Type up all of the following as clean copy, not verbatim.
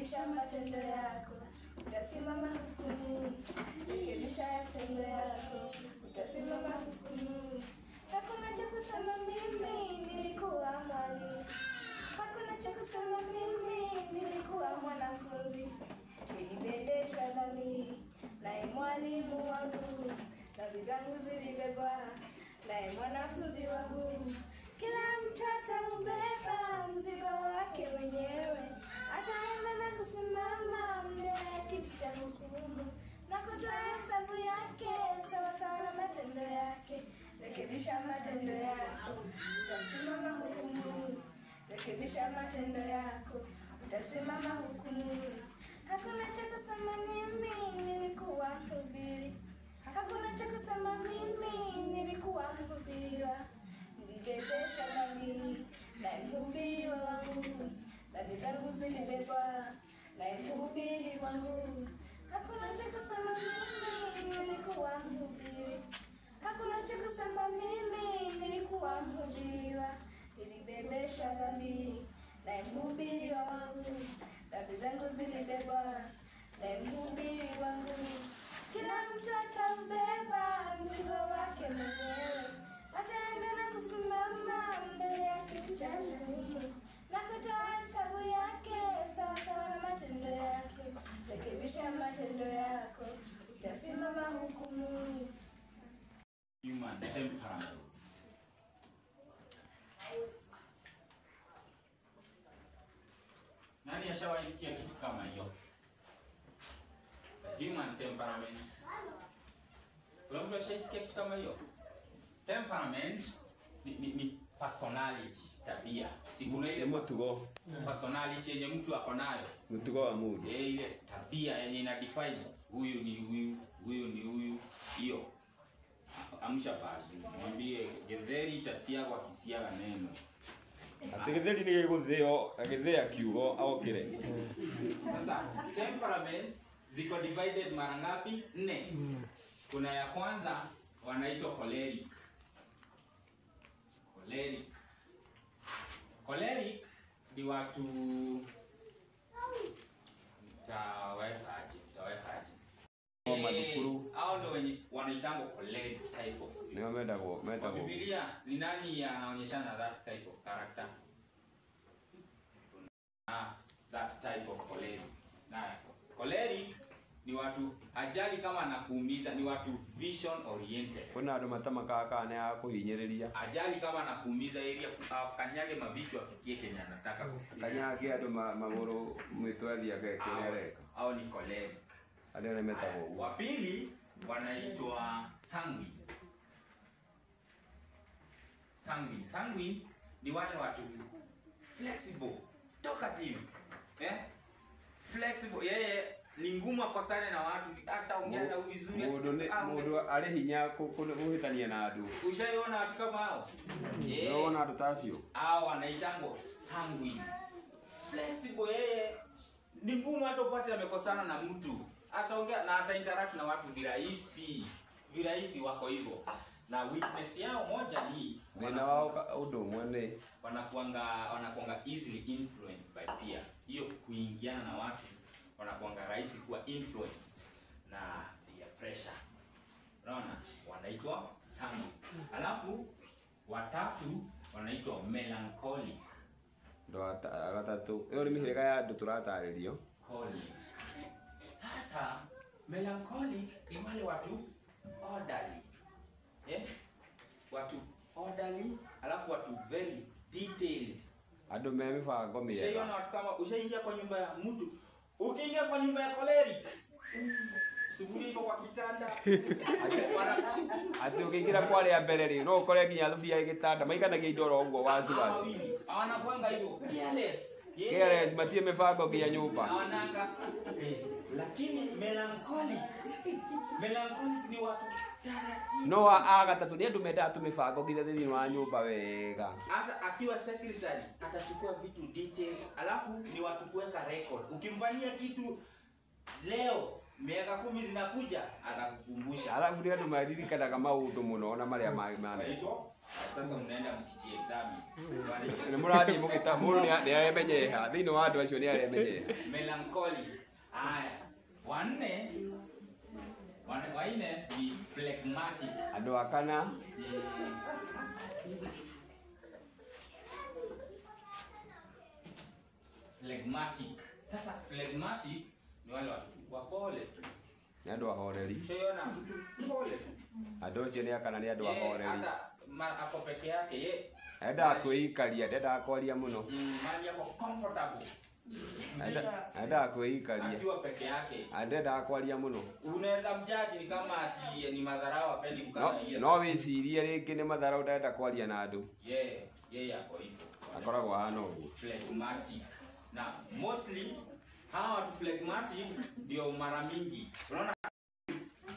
rekebisha matendo yako, utasimama hukumuni. Rekebisha matendo yako, utasimama hukumuni. Hakuna cha kusema mimi nilikuwa mwalimu, hakuna cha kusema mimi nilikuwa mwanafunzi. Nilibebeshwa dhambi naye mwalimu wangu, dhambi zangu zilibebwa naye mwanafunzi wangu. Kila mtoto ubeba mzigo wake mwenyewe, ataenda na kusimama mbele ya kiti cha hukumu na kutoa hesabu yake sawa sawa na matendo yake. Rekebisha matendo yako, utasimama hukumuni. Rekebisha matendo yako, utasimama hukumuni. Hakuna cha kusema mimi nilikuwa mhubiri, hakuna cha kusema mimi nilikuwa mhubiriwa. Nilibebeshwa dhambi naye mhubiri wangu, dhambi zangu zilibebwa naye mhubiri wangu. Hakuna cha kusema mimi nilikuwa mhubiri, hakuna cha kusema mimi nilikuwa mhubiriwa. Nilibebeshwa dhambi naye mhubiri wangu, dhambi zangu zilibebwa naye mhubiri wangu. Kila mtu atabeba mzigo wake mwenyewe, ataenda na kusimama mbele ya kiti cha hukumu na kutoa hesabu yake sawa sawa na matendo yake. Rekebisha matendo yako, utasimama hukumuni. Human temperaments. Nani ashawaisikia kitu kama hiyo? Human temperaments. Kuna mtu ashaisikia kitu kama hiyo? Temperament ni personality, tabia. Si kuna ile mutugo personality yenye mtu ako nayo. Mutugo wa mundu. Ile tabia yenye ina define huyu ni huyu, huyu ni huyu. Hiyo. Amsha bazu. Mwambie getheri tasia kwa kisiaga neno. Ategetheri ni gutheo, agethea kiugo aokire. Sasa temperaments ziko divided mara ngapi? 4. Kuna ya kwanza wanaitwa choleric. Choleric ni watu tawekaje. Madukuru. Hao ndio wenye wanaitangwa choleric type of. Ni metago. Biblia ni nani anaonyeshana that type of character? That type of choleric. Na choleric ni watu ajali kama anakuumiza, ni watu vision oriented. Kuna ndo matama kaka ne akuhinyiriria. Ajali kama anakuumiza area kanyage mavitu afikie Kenya anataka kufikia. Kanyage ndo magoro mwitwathi yake kinereka. Au ni choleric. Ade ne metago. Wa pili wanaitwa sanguine. Sanguine ni wale watu flexible, talkative. Flexible. Yeye ni ngumu akosane na watu, hata ongea na vizuri. Mundu ari hinya kuhitania na andu. Ushaiona watu kama hao? Unaona watu tasio. Hao wanaitango sanguine. Flexible, yeye ni ngumu hata upate amekosana na mtu. Hata ongea na hata interact na watu virahisi wako hivyo. Na weakness yao moja ni Nena wao udo mwene wanakuanga easily influenced by peer. Hiyo kuingiana na watu wanakuanga rahisi kuwa influenced na peer pressure. Unaona? Wanaitwa sanguine. Alafu watatu wanaitwa melancholic. ndo agatatu. Iyo ni mihirika ya andu turataririo. Sasa melancholic ni wale watu orderly. Watu orderly, alafu watu very detailed. Andu me mibango miega. Ushaiona watu kama ushaingia kwa nyumba ya mtu, ukiingia kwa nyumba ya choleric, suguri iko kwa kitanda. Ati ukiingira kwa ria mbere ri no ukore nginya thubia igitanda maikanagia indoro uguo wazi. Hawana kwanga hivyo careless. Careless matie mibango nginya nyumba. Hawananga. Lakini melancholic ni watu taratibu. No agatatu ni andu mendatu mibango nginya thini wa nyumba wega. Hata akiwa secretary atachukua vitu detail, alafu ni watu kuweka record. Ukimfanyia kitu leo miaka 10 zinakuja atakukumbusha. Alafu ni andu maririkanaga maundu muno na maria maana. Wanaitwa Sasa unaenda mkiji exam. Ni muradi mugita muru ni aremenyeha. Thini wa andu acio ni aremenyeha. Melancholy. Haya. Wanne ni phlegmatic. Andu akana phlegmatic. Sasa phlegmatic ni wale watu wapole tu. ni andu ahoreri. Ushaiona mtu pole. Andu acio ni akana ni andu ahoreri. Hata ako peke yake ye. Enda kwĩikaria, ndenda kwaria muno. Mali yako comfortable. Enda kwĩikaria. Akiwa peke yake. Ndenda kwaria muno. Unaweza mjaji ni kama ati ni madharau apendi kukaa ile. No wĩcirie rĩngĩ nĩ matharau ndenda kwaria na andũ. Yeye yako hivyo. Akoragwo hana ũguo. Phlegmatic. Na mostly hawa watu phlegmatic ndio mara mingi. Unaona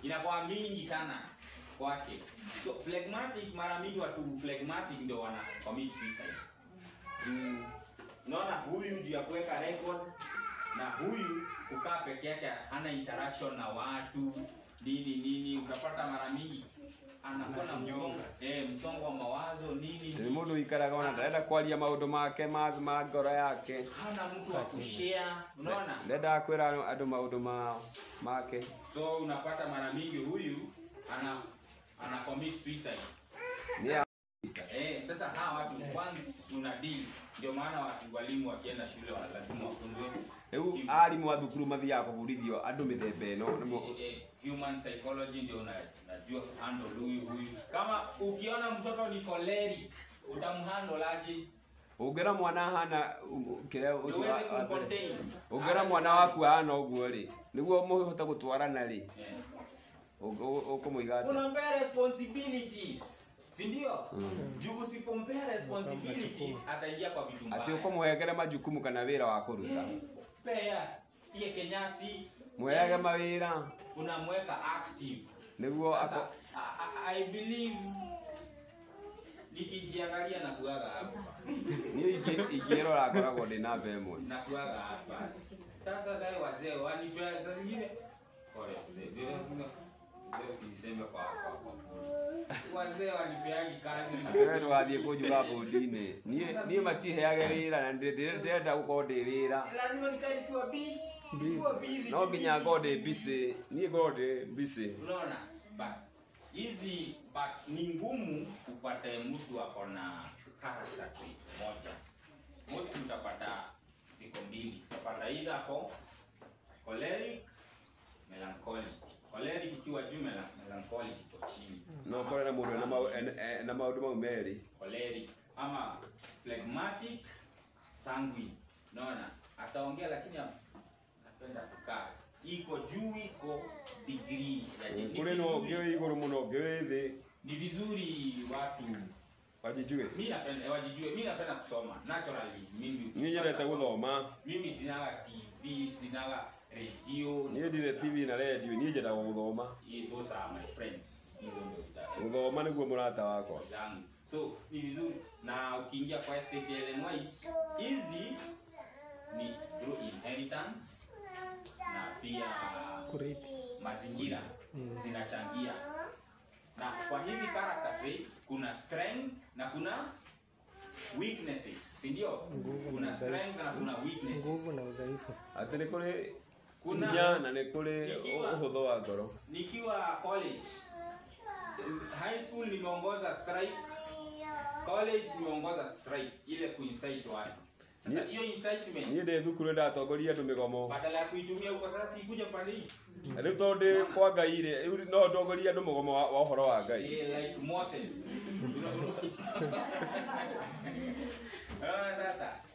inakuwa mingi sana kwake. So phlegmatic mara mingi watu phlegmatic ndio wana commit suicide. Unaona huyu juu ya kuweka record na huyu kukaa peke yake hana interaction na watu nini utapata mara mingi anakuwa na msongo wa mawazo nini. Ni mundu ikaraga ona ndenda kwaria maundu make ma ngoro yake. Hana mtu wa kushare, unaona? Ndenda kwira andu maundu make. So unapata mara mingi huyu ana commit suicide. Sasa hawa watu once una deal ndio maana watu walimu wakienda shule lazima wafunzwe. Alimu wa thukuru mathia kufundithio andu mithemba ino. Human psychology ndio unajua handle huyu. Kama ukiona mtoto ni choleric utamhandle aje? Ungera mwana hana kire ucio contain. Ungera mwana waku hana uguo ri niguo muhota gutwarana ri. Ukumuiga unampea responsibilities. Si ndio? Juu usipompea responsibilities ataingia kwa vitu mbaya. Ati ukumuhegera majukumu kana wira wa kuruta. Pea tie kenyasi mwega mawira unamweka active. Niguo I believe nikijiangalia na kuaga hapa. Ni igero akoragwo ndina bemwe. Na kuaga hapa. Sasa dai wazee wanipea sasa zingine. Pole mzee. Leo siniseme kwa wazee wanipeagi kazi na wewe wathie kunjura bondini nie matiheage wira na ndenda gukorwo ndi wira lazima nikae nikiwa busy no nginya ngorwo ndi busy nie ngorwo ndi busy unaona but ni ngumu upate mtu ako na character trait moja. Most utapata ziko mbili. Utapata either hapo choleric, melancholic. Choleric ikiwa juu, melancholic iko chini. No kwa na mundu na maundu mau meri. Choleric ama phlegmatic, sanguine. Unaona? Ataongea lakini anapenda kukaa. Iko juu, iko degree ya chini. Kule no ngewe iguru muno ngewe thi. Ni vizuri watu wajijue. Mimi napenda wajijue. Mimi napenda kusoma naturally. Mimi nyerete guthoma. Mimi sina TV, sina radio. Niĩ ndire TV na radio, niĩ njenda guthoma. Those are my friends. Guthoma niguo murata wakwa. So ni vizuri na ukiingia kwa estate ya Ellen White, hizi ni through inheritance na pia mazingira zinachangia. Na kwa hizi character traits kuna strength na kuna weaknesses, si ndio? Kuna strength na kuna weaknesses. Nguvu na udhaifu. Ati ni kule kuna na ni kule uhutho wa ngoro. Nikiwa college, high school nimeongoza strike, college nimeongoza strike ile kuinsight watu. Sasa hiyo incitement Niĩ ndĩ thukuru ndatongoria andũ mĩgomo. Badala ya kuitumia huko sasa sikuja pande hii. Rĩu tondũ ndĩ kwa Ngai rĩ, no ndongoria andũ mũgomo wa ũhoro wa Ngai. Like Moses.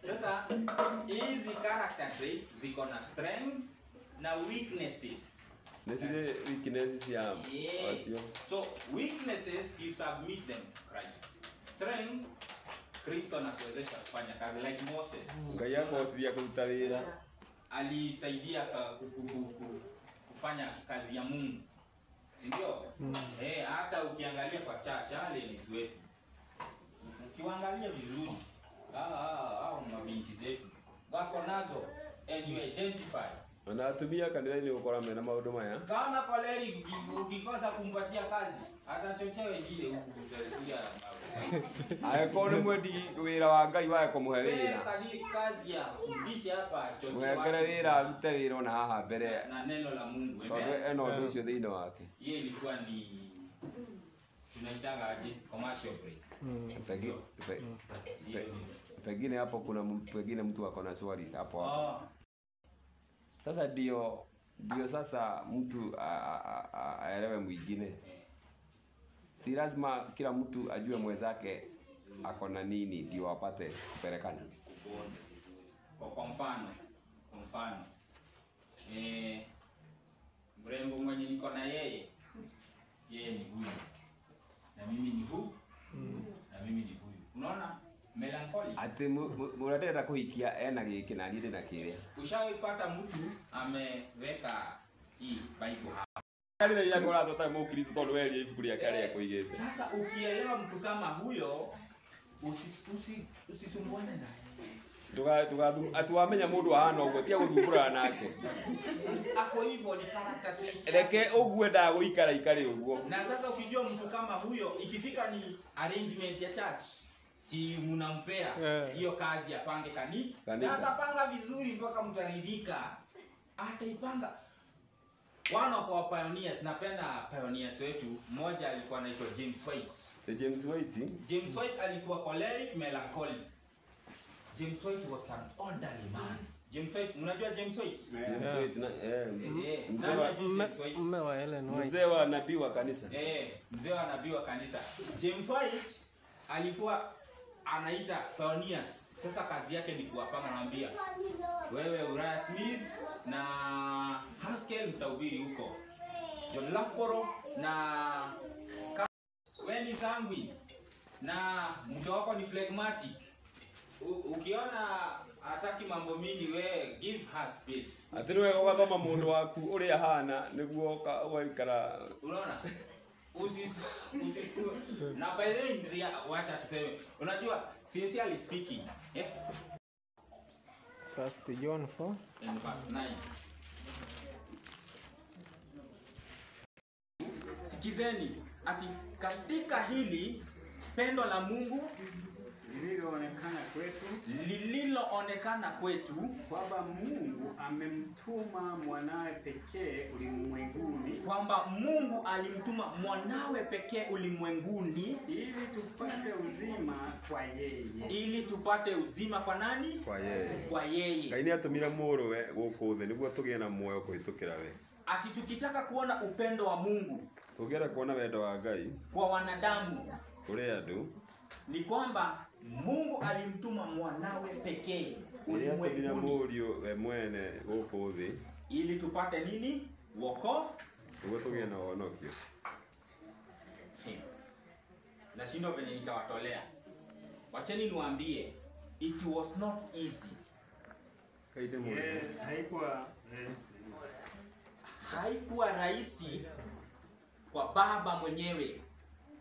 Sasa hizi character traits ziko na strength na weaknesses. Nesile weaknesses ya wasio. So weaknesses you submit them to Christ. Strength Kristo anakuwezesha kufanya kazi like Moses. Ngai akotiria kuruta wĩra. Alisaidia kufanya kazi ya Mungu. Si ndio? Hata ukiangalia kwa challenge wetu. Ukiangalia vizuri, mabinti zetu wako nazo and you identify. Ana atumia kanitha-inĩ gũkora mena maũndũ maya. Kama koleri ukikosa kumpatia kazi, atachochea wengine huku kutarisia. Angĩkorwo nĩ mwendi wĩra wa Ngai wa kũmũhe wĩra. Kazi ya kufundisha hapa chochote. Mwekere wĩra arute wĩra ona haha mbere. Na neno la Mungu. Tondũ ena ũndũ ũcio thĩinĩ wake. Yeye ilikuwa ni tunaitaga aje commercial break. Pengine hapo kuna pengine mtu ako na swali hapo hapo. Sasa ndio sasa mtu aelewe mwingine. Si lazima kila mtu ajue mwenzake ako na nini ndio apate kupelekana. Kwa mfano mrembo mwenye niko na yeye ni huyu na mimi ni huyu na mimi ni huyu. Unaona melancholy ati muratenda kuhikia ena giki na niende na kile. Ushawaipata mtu ameweka hii Bible hapa. Kale ya ngora tota Mkristo tondu wewe ibuku ria kale ya kuigete. Sasa ukielewa mtu kama huyo usisumbuane naye. Atuamenya mundu ahana uguo tia guthumbura nake. Ako hivyo ni character trait. Reke ugue nda guikara ikare uguo. Na sasa ukijua mtu kama huyo ikifika ni arrangement ya church, si mnampea hiyo kazi apange kanisa. Na atapanga vizuri mpaka mtaridhika. Ataipanga. One of our pioneers, napenda pioneers wetu, mmoja alikuwa anaitwa James White. James White alikuwa choleric melancholic. James White was an orderly man. James White, unajua James White? James White mzee wa nabii wa kanisa. Mzee wa nabii wa kanisa. James White alikuwa anaita pioneers. Sasa kazi yake ni kuwapanga, anamwambia wewe Uriah Smith na Haskell mtahubiri huko. John Loughborough na wewe ni sanguine na mke wako ni phlegmatic. Ukiona hataki mambo mingi, wewe give her space. Atiriwe ugathoma mundu waku uri ahana niguo waikara. Unaona? Na by the way wacha tuseme, unajua sincerely speaking, First John 4 and verse 9. Sikizeni, ati katika hili pendo la Mungu lililoonekana kwetu kwamba Mungu amemtuma mwanawe pekee ulimwenguni, kwamba Mungu alimtuma mwanawe pekee ulimwenguni ili tupate uzima kwa yeye. Ili tupate uzima kwa nani? Kwa yeye. Kwa yeye. Ngai ni atumira muoro we guku thi niguo tugie na muoyo kuhitukira we. Ati tukitaka kuona upendo wa Mungu, tugiera kuona wendo wa Ngai kwa wanadamu kuri andu, ni kwamba Mungu alimtuma mwanawe pekee ulimwenguni we mwene guku thi ili tupate nini? Wokovu. niguo tugie na wonokio. Na shindo venye nitawatolea. Wacheni niwaambie, it was not easy. Kaide mmoja. Haikuwa rahisi kwa baba mwenyewe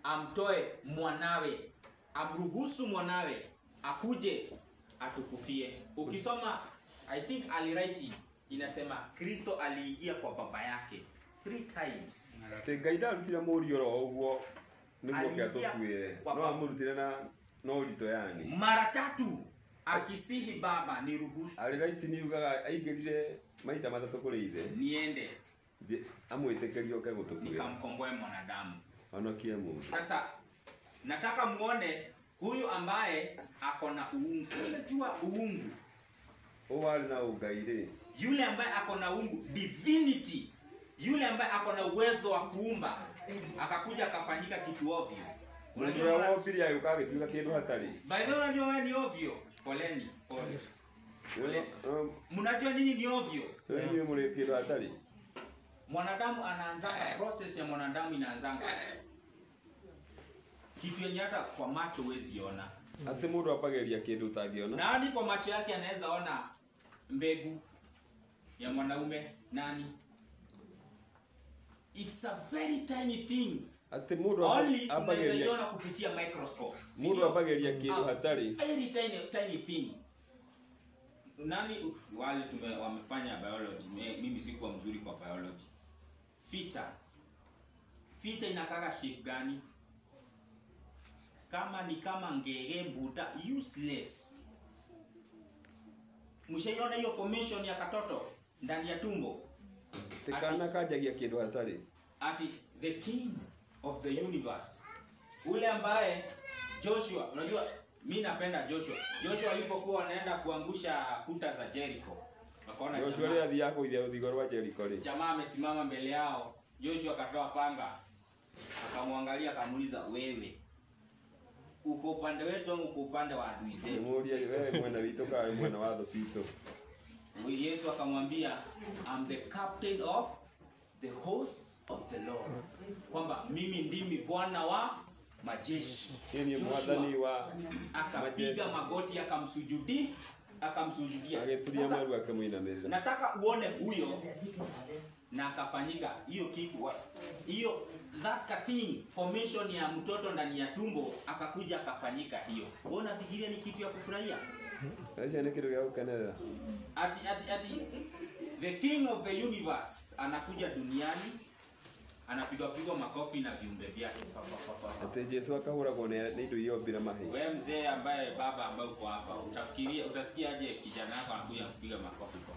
amtoe mwanawe, amruhusu mwanawe akuje atukufie. Ukisoma I think aliwrite inasema Kristo aliingia kwa baba yake 3 times. Ngaida rutira murio ro uguo niguo kiatukuire. No amurutire na urito yani. Mara 3 akisihi baba niruhusu. Aliwrite ni ugaga aigirire maita 3 kuri ithe. Niende. Amwitekerio ke gutukuire. Nikamkomboe mwanadamu. Onokie Mungu. Sasa nataka muone huyu ambaye ako na uungu. Unajua uungu? Wali na ugaire. Yule ambaye ako na uungu, divinity. Yule ambaye ako na uwezo wa kuumba, akakuja akafanyika kitu ovyo. Unajua wao pili ayuka kitu kindu hatari. By the way, unajua wewe ni ovyo. Poleni, pole. Mnajua nyinyi ni ovyo. Wewe mule kindu hatari. Mwanadamu anaanzanga, process ya mwanadamu inaanzanga kitu yenye hata kwa macho huwezi ona. Ati mundu apageria kindu utagiona. Nani kwa macho yake anaweza ona mbegu ya mwanaume? Nani? It's a very tiny thing. Ati mundu apageria kupitia microscope. Mundu apageria kindu hatari. Very tiny thing. nani wale wamefanya biology, mimi sikuwa mzuri kwa biology. Fita inakaa shape gani? Kama ni kama ngege buta, useless. Mshaiona hiyo formation ya katoto ndani ya tumbo? Tekana kajagia kitu hatari. Ati the king of the universe. Ule ambaye Joshua, unajua mimi napenda Joshua. Joshua alipokuwa anaenda kuangusha kuta za Jericho. Wakaona Joshua ile hadi yako ile udigorwa Jericho. Jamaa amesimama mbele yao. Joshua akatoa panga. Akamwangalia akamuuliza, wewe uko upande wetu au uko upande wa adui zetu? Mulia wewe mwana witoka mwana wado sito. Yesu akamwambia, I'm the captain of the host of the Lord. Kwamba mimi ndimi Bwana wa majeshi. Yeye ni mwadhani wa akapiga magoti akamsujudia. Agetulia mwaru akamuinameza. Nataka uone huyo na akafanyika hiyo kitu hiyo that thing formation ya mtoto ndani ya tumbo akakuja akafanyika hiyo. Wewe unafikiria ni kitu ya kufurahia? Acha ni kitu ya kukanela. Ati the king of the universe anakuja duniani, anapiga makofi na viumbe vyake. Ate Yesu akahura kone ndio hiyo bila mahi. Wewe mzee ambaye baba ambaye uko hapa, utasikia aje kijana wako anakuja kupiga makofi kwa.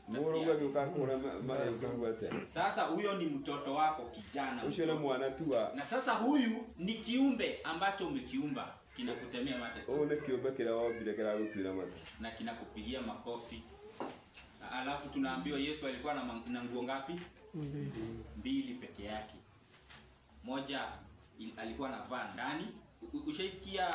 Murongo ukakura mahi ukangwate. Sasa huyo ni mtoto wako kijana. Ushona mwana tua. Na sasa huyu ni kiumbe ambacho umekiumba, kinakutemea mate. One kiumbe kila wao bila kila gutwira mate. Na kinakupigia makofi. Alafu tunaambiwa Yesu alikuwa na nguo ngapi? Mbili peke yake. Moja alikuwa anavaa ndani. Ushaisikia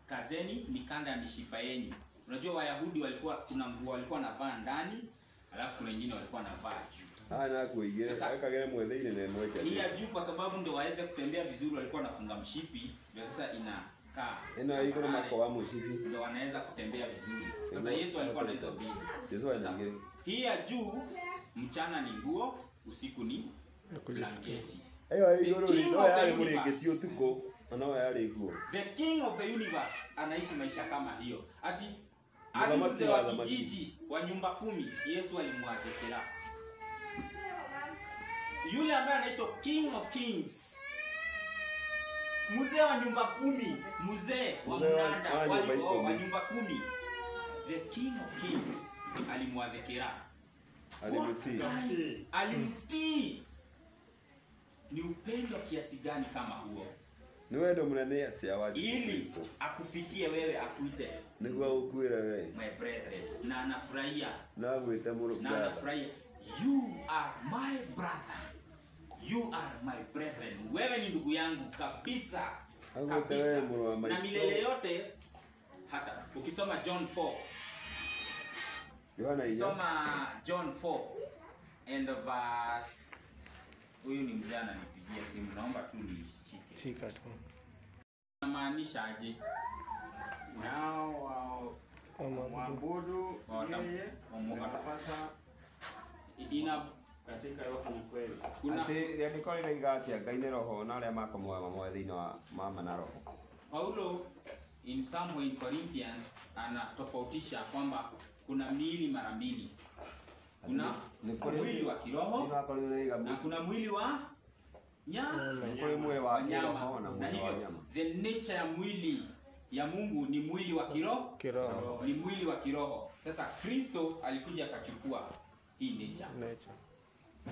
kazeni mikanda ya mishipa yenu. Unajua Wayahudi walikuwa kuna nguo walikuwa wanavaa ndani, alafu kuna nyingine walikuwa wanavaa juu. Na kuigire akagere mwethe ile moja. Hii ya juu kwa sababu ndio waweze kutembea vizuri walikuwa wanafunga mshipi, ndio sasa inakaa. Iko na makoa mshipi. Ndio wanaweza kutembea vizuri. Sasa Yesu alikuwa na hizo mbili. Yesu anangire. Hii ya juu mchana ni nguo, usiku ni blanketi. Igoro ndio yale mlenge sio tuko. Anao yale nguo. The king of the universe anaishi maisha kama hiyo. Ati mzee wa kijiji wa nyumba 10 Yesu alimwadhekera. Yule ambaye anaitwa King of Kings. Mzee wa nyumba 10, mzee wa mnanda wa nyumba 10. The King of Kings alimwadhekera. Alimtii. Ni upendo kiasi gani kama huo? Ni wewe ndo mnane ati awadi. Ili akufikie wewe akuite. Nikuwa ukwira wewe. My brethren. Na anafurahia. Na gwita muru na anafurahia. You are my brother. You are my brethren. Wewe ni ndugu yangu kabisa. Kabisa. Na milele yote hata ukisoma John 4. Ukisoma John 4 and verse. Huyu ni mzee ananipigia simu. Naomba tu nishike. Shika tu. Maanisha aje? Nao waabudu yeye wanapasa ina katika roho na kweli. Ati andiko ile igatia ngaine roho na aria makamwa mamwe thina wa mama na roho. Paulo in some way in Corinthians anatofautisha kwamba kuna miili mara mbili. Kuna mwili wa kiroho na kuna mwili wa nyama. Na hivyo the nature ya mwili ya Mungu ni mwili wa kiroho. Ni mwili wa kiroho. Sasa Kristo alikuja akachukua hii nature.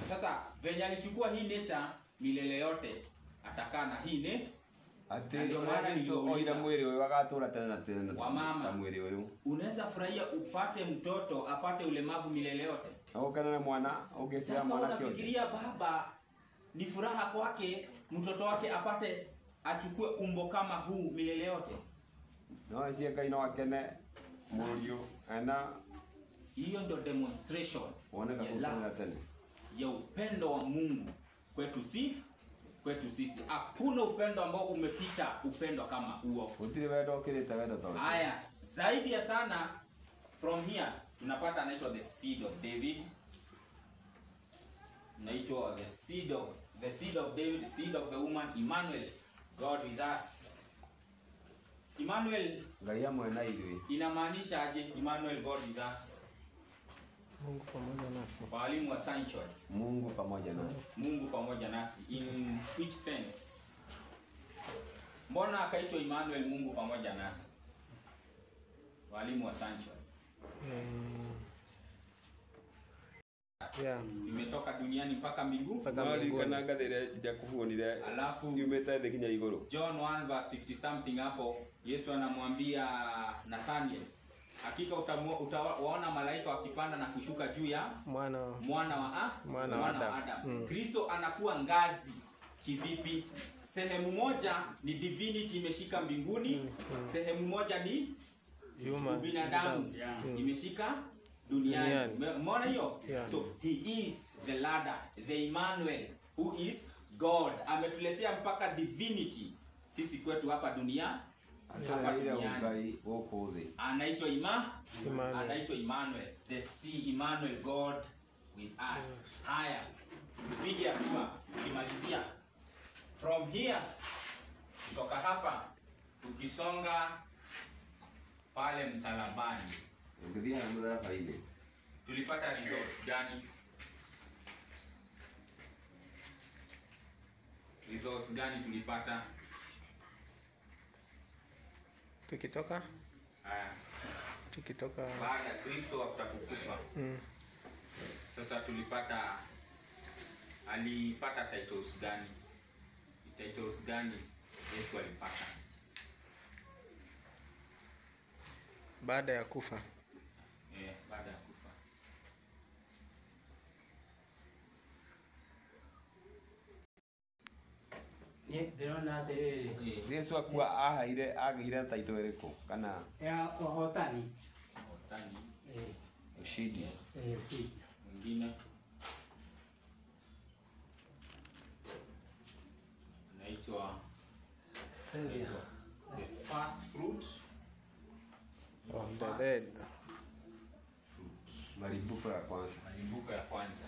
Sasa venye alichukua hii nature milele yote atakaa na hii ne. Ati ndio maana niliuliza mwili wewe wakatura tena wa mama mwili wewe. Unaweza furahia upate mtoto apate ulemavu milele yote. Au kana na mwana ungesia mwana kiote. Sasa unafikiria baba ni furaha kwake mtoto wake apate achukue umbo kama huu milele yote? No, si kaina wakene moyo ana hiyo ndio demonstration ya upendo wa Mungu kwetu sisi. Hakuna upendo ambao umepita upendo kama huo. Haya, zaidi ya sana from here tunapata anaitwa the seed of David. Naitwa the seed of David, seed of the woman, Emmanuel, God with us. Emmanuel Ngai amwe na ithuĩ. inamaanisha aje? Emmanuel, God with us. Mungu pamoja nasi. Walimu wa Sanctuary. Mungu pamoja nasi. Mungu pamoja nasi. In which sense? Mbona akaitwa Emmanuel, Mungu pamoja nasi? Walimu wa Sanctuary. Yeah. Imetoka duniani mpaka mbinguni. Kana gathire jakuhuonire. Alafu Yumete thĩ kinya igũrũ. John 1 verse 50 something hapo, Yesu anamwambia Nathaniel, hakika utawaona malaika wakipanda na kushuka juu ya mwana wa Adam. Kristo anakuwa ngazi kivipi? Sehemu moja ni divinity imeshika mbinguni, sehemu moja ni binadamu imeshika duniani. Umeona hiyo? So he is the ladder, the Emmanuel who is God. Ametuletea mpaka divinity sisi kwetu hapa duniani. Anaitwa Emmanuel, the Emmanuel, God with us. Haya, tupige hatua tukimalizia from here, kutoka hapa tukisonga pale msalabani. Tulipata results gani? Results gani tulipata? Tukitoka baada ya Kristo after kukufa. Sasa tulipata, alipata titles gani? Titles gani Yesu alipata baada ya kufa? Baada ya kufa. Yesu akuwa agĩire title ĩrĩkũ kana ya ũhotani? Ushindi. Mwingine anaitwa the first fruit of the dead. Malimbuko ya kwanza.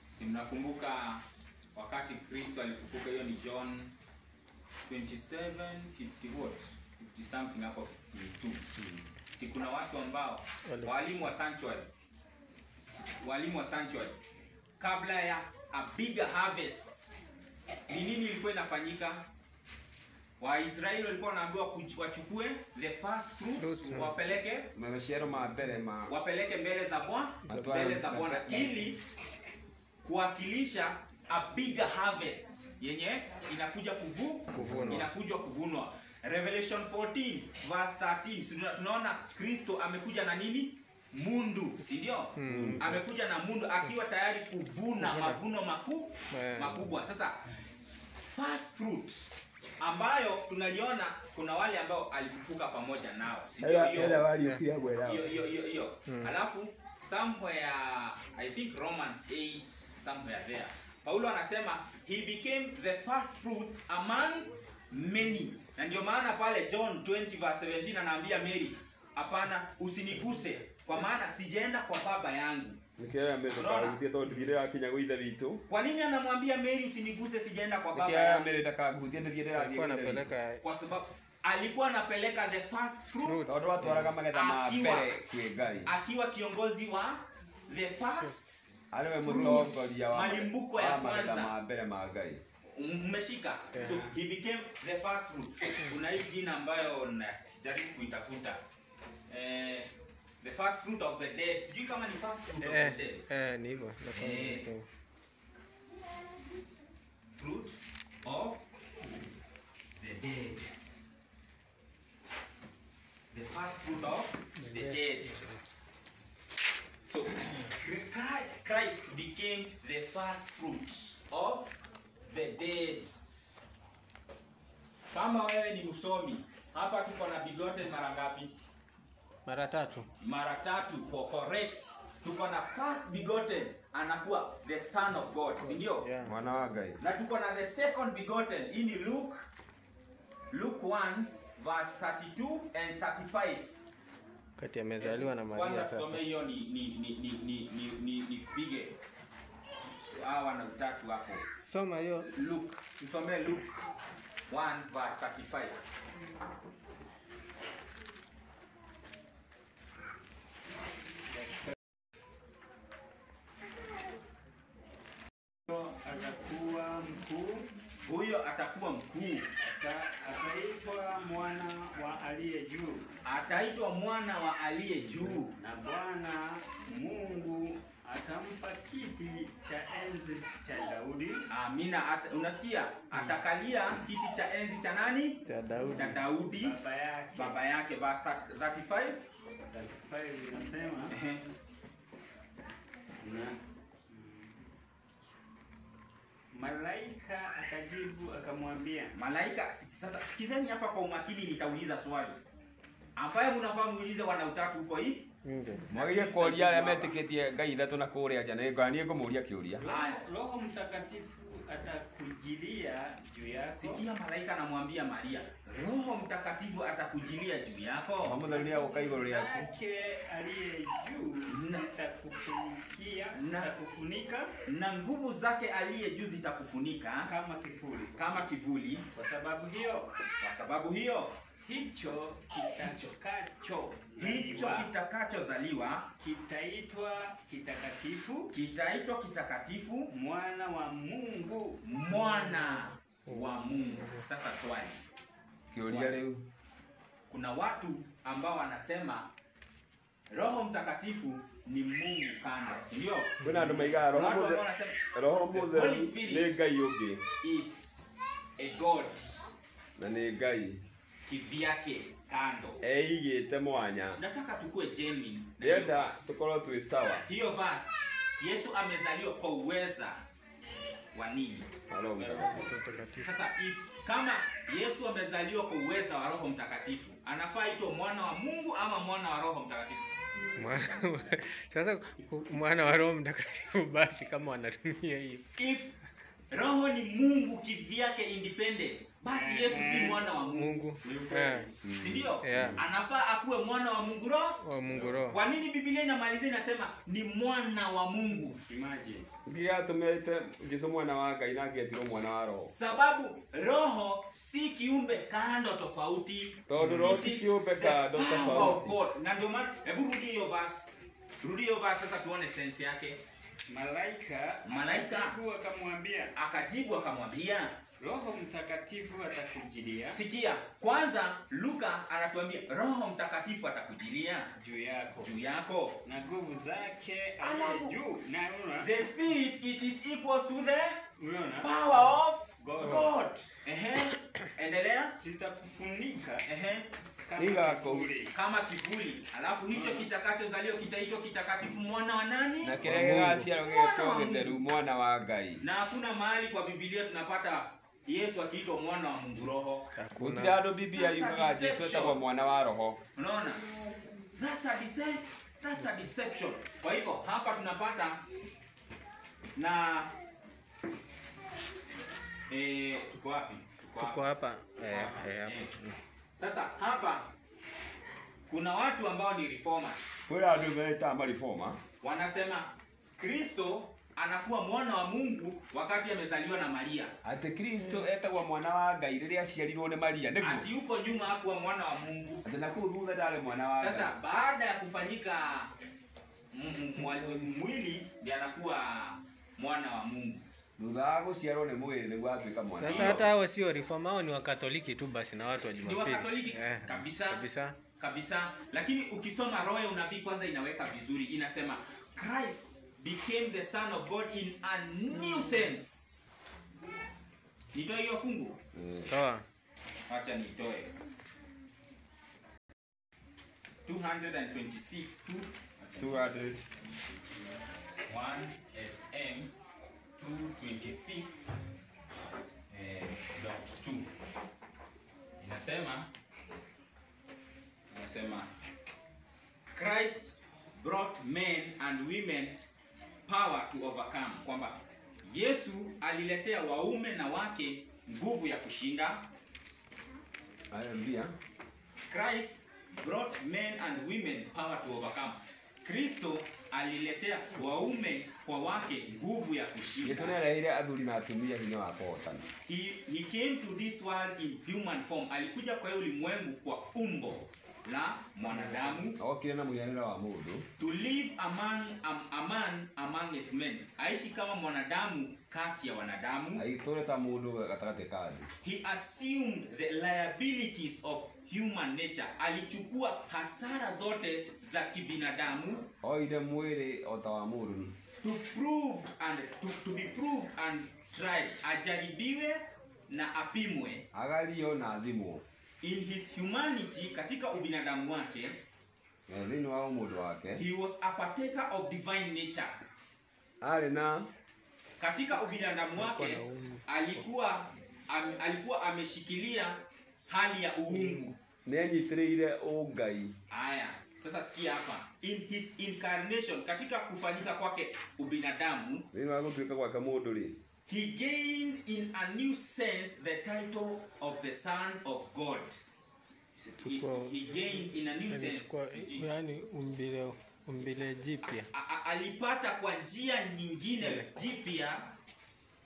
Si mnakumbuka wakati Kristo alifufuka? Hiyo ni John 27:50 what? 50 something hapo 52. Si kuna watu ambao walimu wa sanctuary kabla ya a bigger harvest, ni nini ilikuwa inafanyika? Waisraeli walikuwa wanaambiwa wachukue the first fruits wapeleke mbele za Bwana ili kuwakilisha a bigger harvest yenye inakuja kuvunwa. Revelation 14 verse 13 tunaona Kristo amekuja na nini? Mundu, si ndio? Amekuja na mundu akiwa tayari kuvuna mavuno makubwa. Sasa first fruit ambayo tunaliona kuna wale ambao alifufuka pamoja nao, si ndio? Hiyo. Alafu somewhere I think Romans 8 somewhere there, Paulo anasema he became the first fruit among many. Na ndio maana pale John 20 verse 17 anaambia Mary, hapana, usiniguse kwa maana sijaenda kwa baba yangu. Kwa nini anamwambia Mary usiniguse, sijaenda kwa baba yangu? Kwa sababu alikuwa anapeleka the first fruit. Akiwa kiongozi wa the first malimbuko ya kwanza. Mmeshika? So he became the first fruit. Kuna hii jina ambayo najaribu kuitafuta. The first fruit of the dead. Sijui kama ni first fruit of the dead. Ni hivyo. Fruit of the dead. The first fruit of the dead. So Christ became the first fruit of the dead. Kama wewe ni msomi, hapa tuko na begotten mara ngapi? Mara tatu. Kwa correct. Tuko na first begotten anakuwa the son of God, si ndio? Mwana wa Ngai. Na tuko na the second begotten in Luke 1 verse 32 and 35. Kati amezaliwa na Maria sasa. Kwanza hiyo ni pige hawa na utatu hapo. Soma hiyo. Tusome Luke 1 verse 35. atakuwa mkuu. Huyo atakuwa mkuu. Ataitwa mwana wa aliye juu. Ataitwa mwana wa aliye juu. Na Bwana Mungu atampa kiti cha enzi cha Daudi. Amina. Unasikia? Atakalia kiti cha enzi cha nani? Cha Daudi. Cha Daudi. Baba yake. 35 inasema na malaika akajibu akamwambia. Malaika, sasa sikizeni hapa kwa umakini, nitauliza swali ambaye mnafaa muulize wana utatu huko hii nje. Mwagie koria ya metiketie Ngai ithatu na kuria jana ngani ngomuria kiuria. Roho Mtakatifu atakujilia juu yako. Sikia, malaika anamwambia Maria, Roho Mtakatifu atakujilia juu yako. Pamoja ukaigoro yako. Yake aliye juu atakufunikia na kufunika, na nguvu zake aliye juu zitakufunika kama kivuli. Kwa sababu hiyo hicho kitakachozaliwa kitaitwa kitakatifu, mwana wa Mungu. Sasa swali kiuria leo, kuna watu ambao wanasema Roho Mtakatifu ni Mungu kando, si ndio? Kuna ndo maiga Roho Mudhari ni Ngai yupi is a God, na ni Ngai kivyake kando, eigite mwanya. Nataka tukue genuine. Yenda tukoro tu sawa. Hiyo verse, Yesu amezaliwa kwa uweza wa nini? Roho Mtakatifu. Sasa kama Yesu amezaliwa kwa uweza wa Roho Mtakatifu, anafaa aitwe mwana wa Mungu ama mwana wa Roho Mtakatifu? Sasa mwana wa Roho Mtakatifu basi, kama wanatumia hiyo. If Roho ni Mungu kivyake independent, basi Yesu si mwana wa Mungu. Si ndio? Anafaa akuwe mwana wa Mungu Roho. Kwa nini Biblia inamalizia inasema ni mwana wa Mungu? Imagine. Ngia tumete Yesu mwana wa Ngai na ngetiro mwana wa Roho. Sababu Roho si kiumbe kando tofauti. Roho si kiumbe kando tofauti. Na ndio maana hebu rudi hiyo verse sasa tuone sense yake. Malaika akajibu akamwambia, Roho Mtakatifu atakujilia. Sikia, kwanza Luka anatuambia Roho Mtakatifu atakujilia juu yako. Na nguvu zake aliye juu. Na unaona? The Spirit, it is equals to the power of God. Endelea. Sitakufunika. Kama kivuli. Alafu hicho kitakachozaliwa kitaitwa kitakatifu, mwana wa nani? Na kile gashia ngetogetheru mwana wa Ngai. Na hakuna mahali kwa Biblia tunapata Yesu akiitwa mwana wa Mungu Roho. Hakuna ndo Biblia yukaga Yesu atakuwa mwana wa Roho. Unaona? That's a deception. Kwa hivyo hapa tunapata na tuko wapi? Tuko hapa. Sasa hapa kuna watu ambao ni reformers. Kwa ndio wameita reforma. Wanasema Kristo anakuwa mwana wa Mungu wakati amezaliwa na Maria. Ati Kristo etagwa mwana wa Ngai riria aciarirwo ni Maria niguo. Ati yuko nyuma hakuwa mwana wa Mungu. Ati nakuo thutha ndale mwana wa Ngai. Sasa baada ya kufanyika mwili ndiye anakuwa mwana wa Mungu. Thutha guciarwo ni mwili niguo atuika mwana. Sasa hata hao sio reforma, hao ni Wakatoliki tu basi na watu wa Jumapili. Ni Wakatoliki kabisa. Lakini ukisoma roho ya unabii kwanza inaweka vizuri, inasema Christ became the son of God in a new sense. Nitoe hiyo fungu? Toa. Acha nitoe. 226 200 1 SM 226 2 inasema Christ brought men and women power to overcome, kwamba Yesu aliletea waume na wake nguvu ya kushinda. Haleluya. Christ brought men and women power to overcome. Kristo aliletea waume kwa wake nguvu ya kushinda. Yesu nĩarehire athuri na atumia hinya wa kũhotana. He came to this world in human form. Alikuja kwa ulimwengu kwa umbo la mwanadamu. Okire na muhianira wa mundu. To live a man amongst men. Aishi kama mwanadamu kati ya wanadamu. Aitore ta mundu gatakate kazi. He assumed the liabilities of human nature. Alichukua hasara zote za kibinadamu. Oide mwili otawa mundu. To be proved and tried. Ajaribiwe na apimwe. Agalio na adhimwo. In his humanity, katika ubinadamu wake, Dhini wa mundu wake. he was a partaker of divine nature. Alina Katika ubinadamu wake alikuwa ameshikilia hali ya uungu. Nenyitireire ungai. Aya, sasa sikia hapa. In his incarnation, katika kufanyika kwake ubinadamu, Dhini wa gutuika kwa mundu ri. he gained in a new sense the title of the Son of God. He gained in a new sense. Yani umbile jipya. Alipata kwa njia nyingine jipya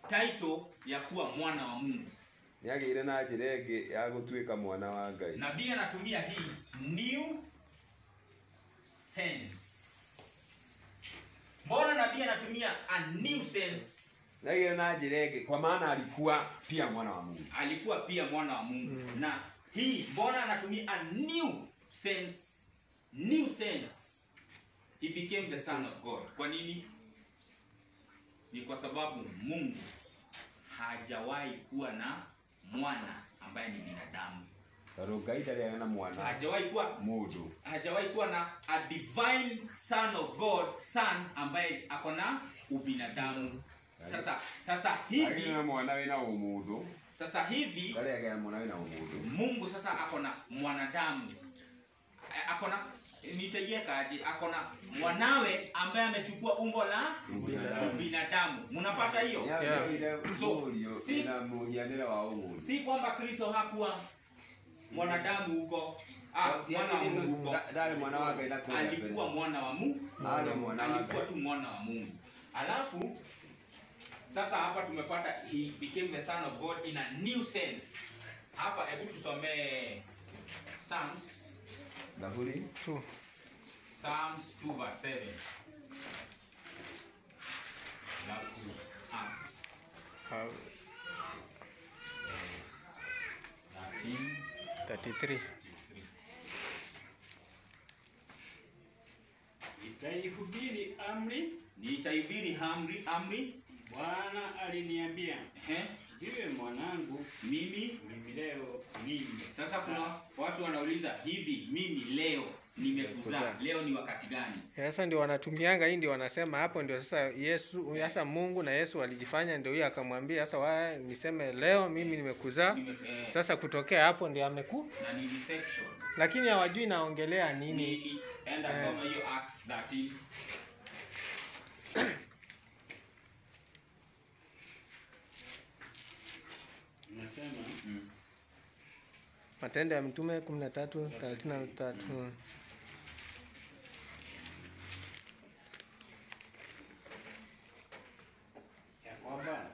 title ya kuwa mwana wa Mungu. Niagire na njirege ya gutuika mwana wa Ngai. Nabii anatumia hii new sense. Mbona nabii anatumia a new sense? Niagire na njirege kwa maana alikuwa pia mwana wa Mungu. Alikuwa pia mwana wa Mungu. Na hii mbona anatumia a new sense? New sense. He became the Son of God. Kwa nini? Ni kwa sababu Mungu hajawahi kuwa na mwana ambaye ni binadamu. Na mwana. Hajawahi kuwa mundu. Hajawahi kuwa na a divine son of God, son ambaye ako na ubinadamu. Sasa hivi na mwana wena umundu. Sasa hivi kale ya mwana wena umundu. Mungu sasa ako na mwanadamu. Ako na nitaiweka aje? Ako na mwanawe ambaye amechukua umbo la binadamu. Mnapata hiyo? So, si kwamba Kristo hakuwa mwanadamu huko. Mwana wa Mungu huko. Alikuwa mwana wa Mungu. Alikuwa tu mwana wa Mungu. Alafu sasa hapa tumepata he became the Son of God in a new sense. Hapa hebu tusomee Psalms 2. Psalms 2 verse 7. Last two Acts 33. Nitaihubiri amri. Nitaihubiri amri. Bwana aliniambia, ndiwe mwanangu, mimi leo mimi. Sasa kuna watu wanauliza hivi, mimi leo nimekuzaa. Leo ni wakati gani? Sasa ndio wanatumianga hii, ndio wanasema hapo ndio sasa Yesu, sasa Mungu na Yesu walijifanya, ndio yeye akamwambia sasa wewe niseme leo mimi nimekuzaa. Sasa kutokea hapo ndio na ni deception. Lakini hawajui naongelea nini. Enda soma hiyo Acts 13. Nasema Matendo ya Mitume 13:33. ya kwamba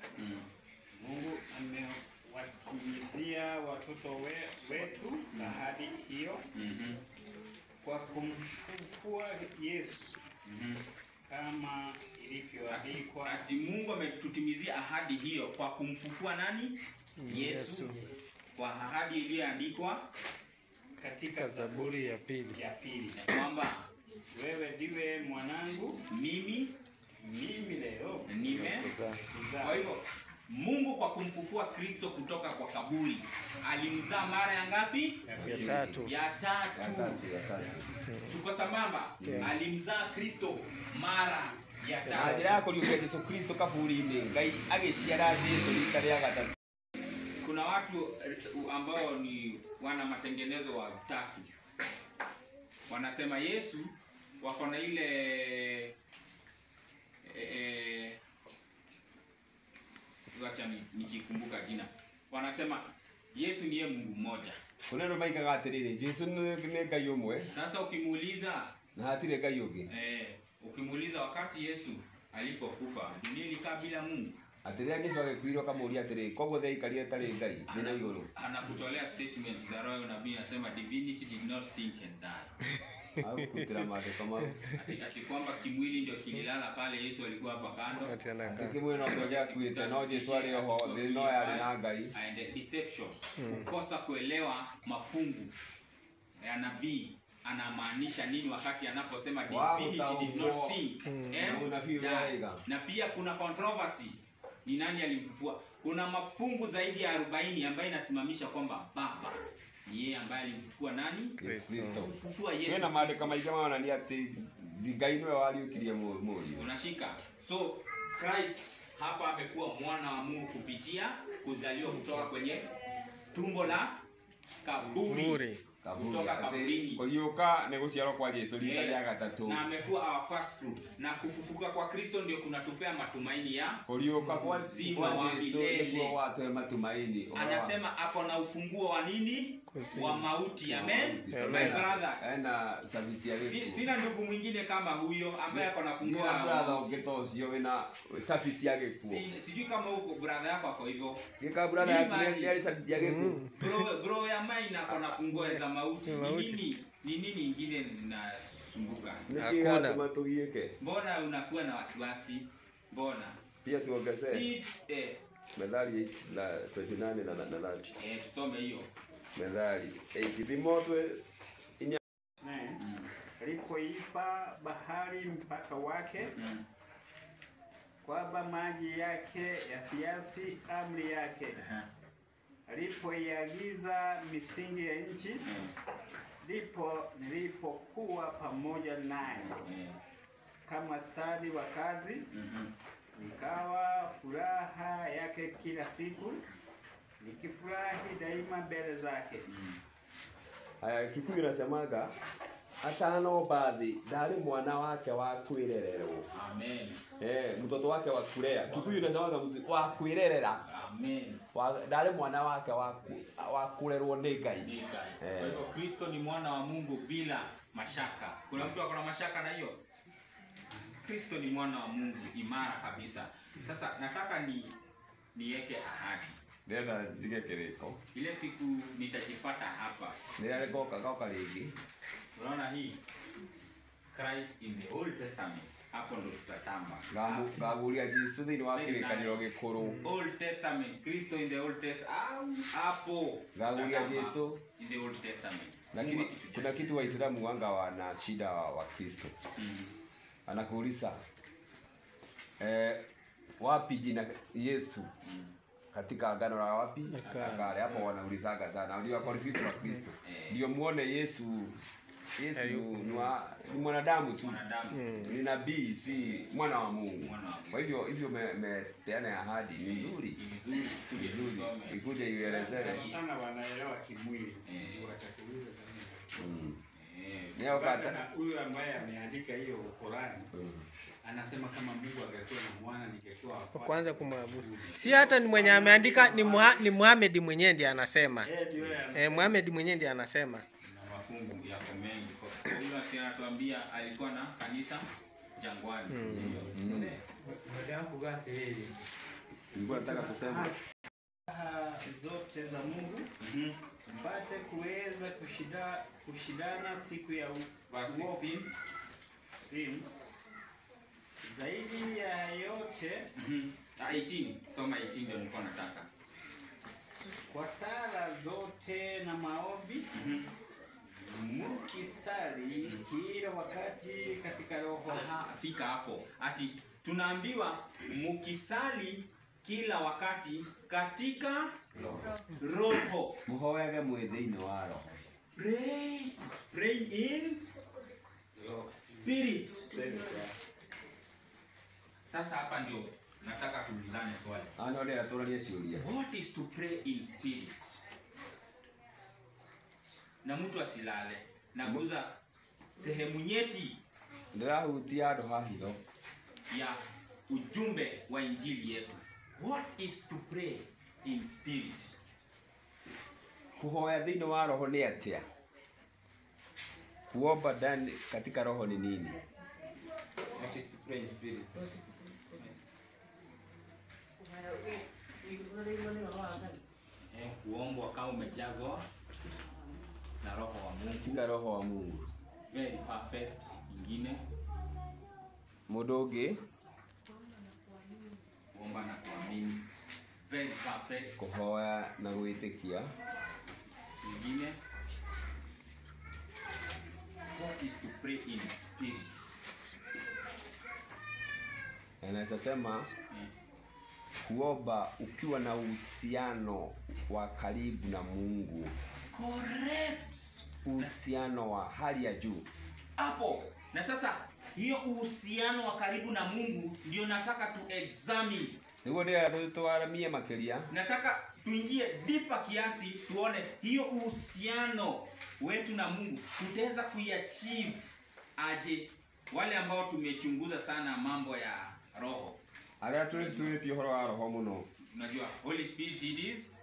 Mungu amewatimizia watoto wetu ahadi hiyo kwa kumfufua Yesu kama ilivyoandikwa. Ati Mungu ametutimizia ahadi hiyo kwa kumfufua nani? Yesu. Kwa ahadi iliyoandikwa katika Zaburi ya pili. Kwamba wewe ndiwe mwanangu, mimi leo nimekuzaa. Kwa hivyo Mungu kwa kumfufua Kristo kutoka kwa kaburi alimzaa mara ya ngapi? Ya tatu. Tuko sambamba? Alimzaa Kristo mara ya tatu. Ajira yako liuke Yesu Kristo kaburi-ini Ngai agiciara Yesu rita rĩa gatatu. Kuna watu ambao ni wana matengenezo wa utatu. Wanasema Yesu wako na ile wacha nikikumbuka jina. Wanasema Yesu ni Mungu mmoja. Kuna ndo maika gatirire Yesu ni Ngai umwe. Sasa ukimuuliza na hatire Ngai ungi. Ukimuuliza wakati Yesu alipokufa, dunia ilikaa bila Mungu. Atiria Yesu agikuirwo kamuria atiri kogo thei karia tari ngai nina iguru. Anakutolea statements za roho nabii anasema divinity did not sink and die. Au kutira mate kama Ati kwamba kimwili ndio kililala pale, Yesu alikuwa hapa kando. kimwili no ngoja kuita no Yesu ali ho no yali na ngai. And deception. Kukosa kuelewa mafungu ya nabii anamaanisha nini wakati anaposema divinity did not sink. Na pia kuna controversy. Ni nani alimfufua? Kuna mafungu zaidi ya 40 ambayo inasimamisha kwamba Baba ni yeye ambaye alimfufua nani? Kristo. Kufufua Yesu. Kuna maana kama kama wanania ati ngai ndio waliukiria muri. Unashika. So Christ hapa amekuwa mwana wa Mungu kupitia kuzaliwa kutoka kwenye tumbo la kaburi. Kutoka kaburini. Kulioka negotiaro kwa Yesu litaja gatatu. Na amekuwa our first fruit. Na kufufuka kwa Kristo ndio kunatupea matumaini ya kulioka kwa uzima wa milele. Ndio watu matumaini. Anasema hapo na ufunguo wa nini? Wa mauti. Amen. My brother. Ana service yake. Sina ndugu mwingine kama huyo ambaye ako na funguo wa brother ukitosio na service yake kwa. Sijui kama huko brother yako ako hivyo. Kika brother yake yale service yake kwa. Bro ya mine ako na funguo za mauti. Ni nini ingine ninasumbuka? Hakuna. Mbona unakuwa na wasiwasi? Mbona? Pia tuongezee. Si Methali la 28 na 30. Tusome hiyo. Methali. Kipimotwe inya. Alipoipa bahari mpaka wake. Kwamba maji yake yasiasi amri yake. Alipoiagiza misingi ya nchi, ndipo nilipokuwa pamoja naye. Kama stadi wa kazi, nikawa furaha yake kila siku, nikifurahi daima mbele zake. Haya, Kikuyu nasemaga atano baadhi ndari mwana wake wa kwirererwo. Amen. Mtoto wake wa kulea. Kikuyu nasemaga wa kwirerera. Amen. Ndari mwana wake wa kurerwo ni Ngai. Kwa hivyo Kristo ni mwana wa Mungu bila mashaka. Kuna mtu akona mashaka na hiyo? Kristo ni mwana wa Mungu imara kabisa. Sasa nataka niweke ahadi. Nenda dige kiriko. Ile siku nitajipata hapa. Ndio kaka ligi. Unaona hii Christ in the Old Testament. Hapo ndo tutatamba. Gagulia Yesu ni wake kaniro gikuru. Old Testament, Kristo in the Old Testament. Hapo. Gagulia Yesu in the Old Testament. Lakini kuna kitu Waislamu wanga wana shida wa Kristo. Anakuuliza wapi jina Yesu katika agano la wapi? Kale hapo wanaulizaga sana. Ndio confuse wa Kristo. Ndio muone Yesu ni mwanadamu tu. Ni nabii si mwana wa Mungu. Kwa hivyo peana ahadi ni nzuri. Ikuje ielezee. Sana wanaelewa kimwili. Watakuuliza Leo kata huyu ambaye ameandika hiyo Qur'ani anasema kama Mungu angekuwa na mwana ningekuwa kwanza kumwabudu. Si hata ni mwenye ameandika ni Muhammad mwenyewe ndiye anasema. Muhammad mwenyewe ndiye anasema. Na mafungu yako mengi. Huyu anatuambia alikuwa na kanisa jangwani. Baada ya kugati hili. Nilikuwa nataka kusema zote za Mungu mpate kuweza kushindana siku ya verse 16 zaidi ya yote 18 soma 18 ndio nilikuwa nataka kwa sala zote na maombi mukisali kila wakati katika roho. Fika hapo ati tunaambiwa mukisali kila wakati katika roho. muhoyage mwithiini wa roho. Pray in spirit. Sasa hapa ndio nataka tuulizane swali. Ano ndio natororia ciuria. What is to pray in spirit? Na mtu asilale. Naguza sehemu nyeti ndirahutia andu hahitho ya ujumbe wa injili yetu. What is to pray in spirit? Kuhoya thiini wa roho ni atia? Kuomba ndani katika roho ni nini? What is to pray in spirit? Kuombwa kama umejazwa na roho wa Mungu. Tika roho wa Mungu. Very perfect. Ingine Mudoge kuomba na kuamini. Very perfect. kuhoya na gwitikia. Ingine what is to pray in spirit. Anaweza sema kuomba ukiwa na uhusiano wa karibu na Mungu. Correct. Uhusiano wa hali ya juu. Hapo. Na sasa hiyo uhusiano wa karibu na Mungu ndio nataka tu examine. Niguo ndio tuaramie makiria. Nataka tuingie deeper kiasi tuone hiyo uhusiano wetu na Mungu tutaweza kuiachieve aje, wale ambao tumechunguza sana mambo ya roho. Aria tulitie horo wa roho muno. Unajua Holy Spirit it is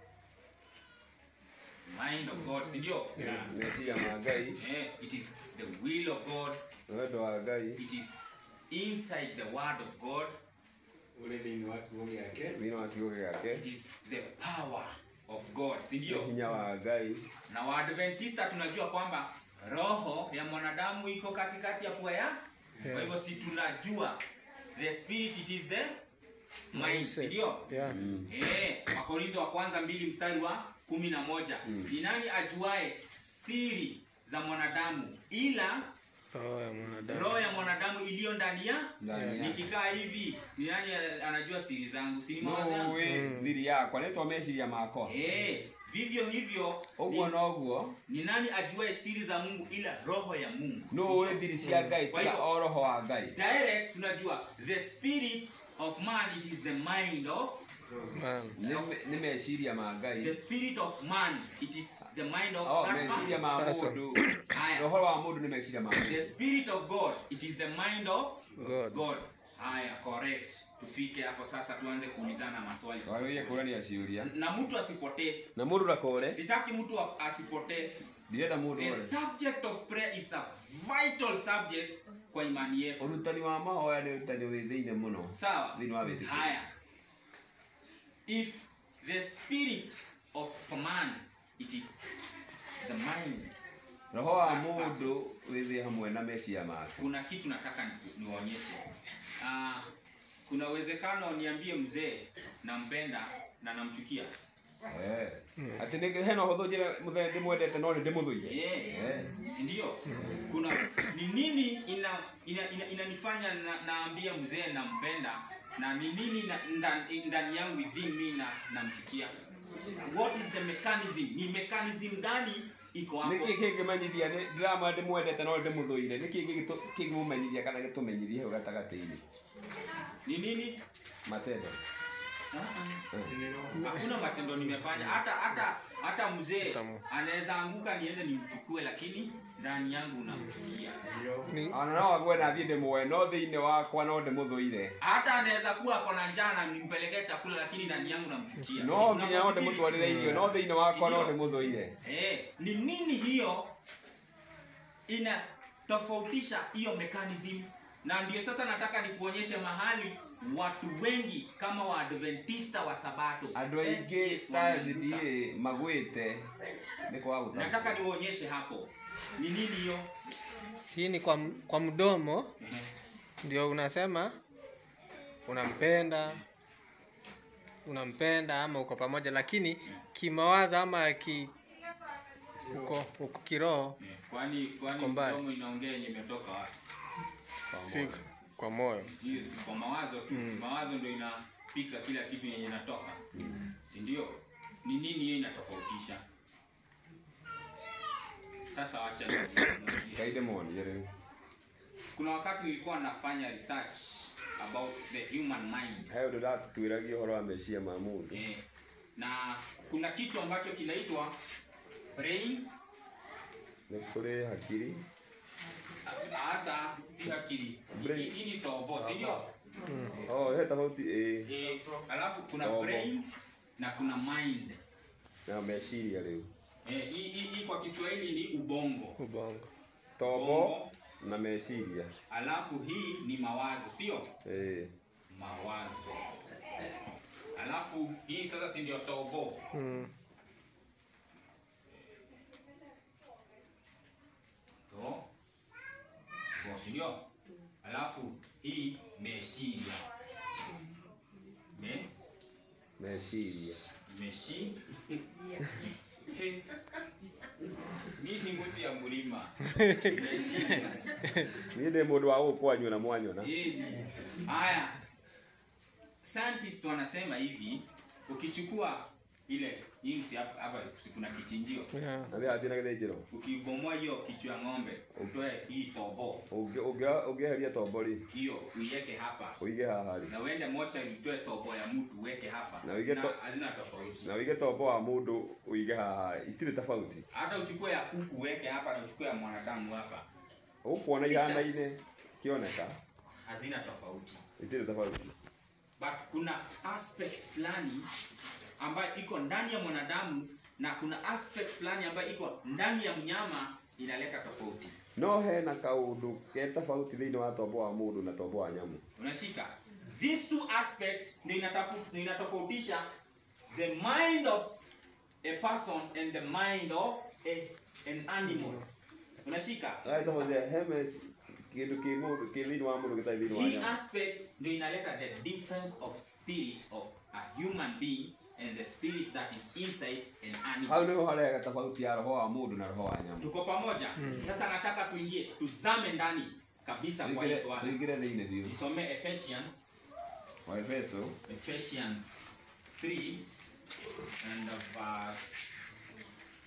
mind of God, ndio? Mesiria magai. It is the will of God. Wendo wa Ngai. It is inside the word of God. Ule ni watu wao yake. Wino wa kiugo yake. It is the power of God, ndio? Hinya wa Ngai. Na Waadventista tunajua kwamba roho ya mwanadamu iko katikati ya pua ya. Kwa hivyo si tunajua the spirit it is the mind, ndio? Yeah. Wakorintho wa kwanza 2 mstari wa 11. Ni nani ajuae siri za mwanadamu ila roho ya mwanadamu iliyo ndani ya? Nikikaa hivi ni nani anajua siri zangu? Si ni mawazo yangu? Thiri yakwa nitwa meciria makwa. Vivyo hivyo Oguo na oguo. Ni nani ajuae siri za Mungu ila roho ya Mungu? No we thiri cia Ngai tia o roho wa Ngai. Direct tunajua the spirit of man it is the mind of Man. Ni meciria ma Ngai. the spirit of man it is the mind of Oh, that meciria man. ma mundu. Roho wa mundu ni meciria ma. The spirit of God it is the mind of God. Haya, correct. Tufike hapo sasa tuanze kuulizana maswali. Wawe kurani aciuria. Na mtu asipotee. Na mundu rakore. Sitaki mtu asipotee. Direta mundu The ore. subject of prayer is a vital subject kwa imani yetu. Urutani wa mahoya ni urutani withiine muno. Sawa? Thini wa withikie. Haya. If the spirit of man it is the mind. Roho wa mundu withi hamwe na meciria make. Kuna kitu nataka niwaonyeshe. Kuna uwezekano niambie mzee nampenda na namchukia. Ati ni heno huthu jira muthe ndimwendete no ndimuthuire. Si ndio? Kuna ni nini inanifanya naambia mzee nampenda na ni nini ndani yangu within me namchukia? What is the mechanism? Ni mechanism gani iko hapo? Niki kingimanyithia ni drama ndimwendete no ndimuthuire. Niki kingimumenyithia kana gitumenyithia hau gatagati-ini. Ni nini? Matendo. Hakuna matendo nimefanya. Hata mzee anaweza anguka niende nimchukue lakini ndani yangu namchukia. Ana no agwe na thinde mwe no thiine wakwa no ndimuthuire. Hata anaweza kuwa akona njaa na nimpelekee chakula lakini ndani yangu namchukia. No nginya no ndimutwarire irio no thiine wakwa no ndimuthuire. Ni nini hiyo ina tofautisha hiyo mechanism? Na ndio sasa nataka nikuonyeshe mahali watu wengi kama Waadventista wa Sabato Andu aingi stars die magwite ni kwa uta. nataka niuonyeshe hapo ni nini hiyo. Si ni kwa mdomo ndio unasema unampenda ama uko pamoja, lakini kimawazo ama uko kiroho. Kwani mdomo inaongea yenye imetoka wapi? Si kwa moyo. Ndio, si kwa mawazo tu. Mawazo ndio inapika kila kitu yenye inatoka. Si ndio? Ni nini hiyo inatofautisha? Sasa acha Kaide moni yere. kuna wakati nilikuwa nafanya research about the human mind. Hayo ndo datwiragia horo wa meciria ma mundu. Na kuna kitu ambacho kinaitwa brain. Ni kuri hakiri. Asa akili. Hii ni tobo, si ndio? Oh, heta tofauti Alafu kuna brain na kuna mind. na meciria riu. Hii kwa Kiswahili ni ubongo. Tobo na meciria. Alafu hii ni mawazo, sio? Eh. Mawazo. Alafu hii sasa si ndio tobo. To. Bosi ndio. Alafu hii meshiria. Meshiria. Meshi. Mimi mtu ya mlima. Meshiria. Ninde mundu wa gukwanyu na mwanyo na. Haya. Scientists wanasema hivi, ukichukua ile jinsi hapa kuna kichinjio. Ndio atina githejero. Ukibomoa hiyo kichwa ya ng'ombe, utoe hii tobo. Ugeheria tobori. Hiyo uiweke hapa. Uige hahari. Na uende mocha utoe tobo ya mtu uweke hapa. Na uige hazina tofauti. Na uige tobo wa mundu uige hahari. Itire tofauti. Hata uchukue ya kuku uweke hapa na uchukue ya mwanadamu hapa. Ukuona ihana ine kioneka. Hazina tofauti. Itire tofauti. But kuna aspect fulani ambayo iko ndani ya mwanadamu na kuna aspect fulani ambayo iko ndani ya mnyama inaleta tofauti. No hena kaundu ke tofauti thini wa tobo wa mundu na tobo wa nyamu. Unashika? These two aspects ndio inatofautisha the mind of a person and the mind of an animal. Unashika? Kama hemes kitu kimundu kidhini wa mundu kitadhini wa Hii nyamu. aspect ndio inaleta the difference of spirit of a human being and the spirit that is inside an animal. Hau ndio hale tofauti ya roho wa mundu na roho wa nyamu. Tuko pamoja? Sasa nataka tuingie tuzame ndani kabisa kwa hii swali. Tuingie ndani hiyo. Nisome Ephesians. Wa Efeso. Ephesians 3 and verse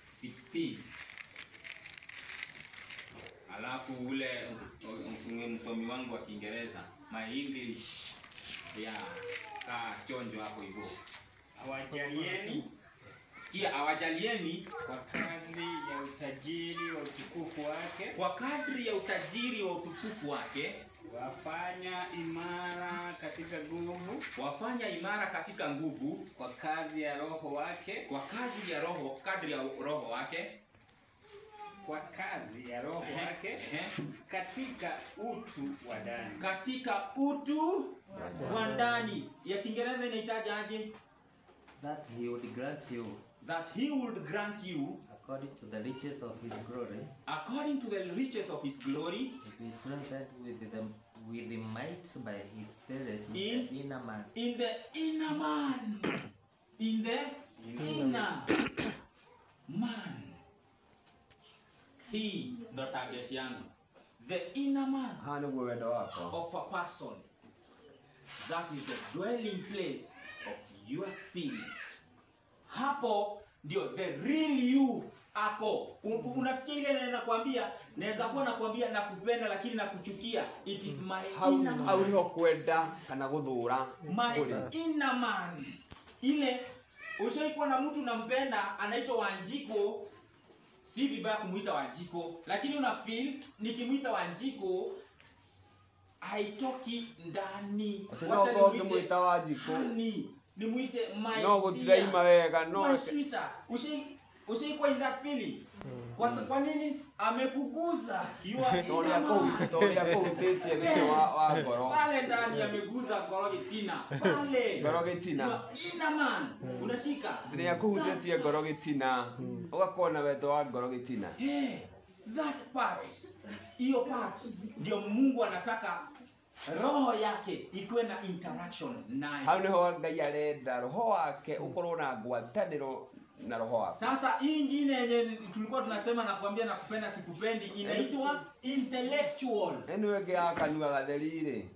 16. Alafu ule msomi wangu wa Kiingereza, my English ya chonjo hapo hivyo. Awajalieni Sikia, awajalieni kwa kadri ya utajiri wa utukufu wake, kwa kadri ya utajiri wa utukufu wake, wafanya imara katika nguvu, wafanya imara katika nguvu, kwa kazi ya roho wake, kwa kazi ya roho, kadri ya roho wake, kwa kazi ya roho wake, katika utu wa ndani. katika utu wa ndani. Ya Kiingereza inahitaji aje? That he would grant you, That he would grant you, according to the riches of his glory, according to the riches of his glory, to be strengthened with the might by his spirit In- the inner man. in the inner man. In the inner man. Hii ndo target yangu. The inner man Hana gwe wendo wako. of a person. That is the dwelling place of your spirit. Hapo ndio the real you ako. Unasikia ile nakwambia, naweza kuwa nakwambia nakupenda lakini nakuchukia. It is my inner man. Hau niho kwenda kana guthura. My inner man. Ile ushaikuwa na mtu unampenda anaitwa Wanjiko, si vibaya kumuita Wanjiko, lakini una feel nikimuita Wanjiko haitoki ndani. Wacha nimuita Wanjiko. Nimuite my No gutiraima wega no. My sweeter. Ushaikuwa in that feeling? Kwa nini amekuguza? You are Toria ko utetie thini wa ngoro. pale ndani ameguza ngoro gitina. Pale. Ngoro gitina. Inner man. Unashika? Thini ya kuhutetie ngoro gitina. Ugakona wendo wa ngoro gitina. Hey, that part. Hiyo part ndio Mungu anataka roho yake ikuwe na interaction naye. Hau niho Ngai arenda roho wake ukorwo na ngwataniro na roho wake. Sasa hii nyingine yenye tulikuwa tunasema nakwambia nakupenda sikupendi inaitwa intellectual. Wenge akanua gatherire.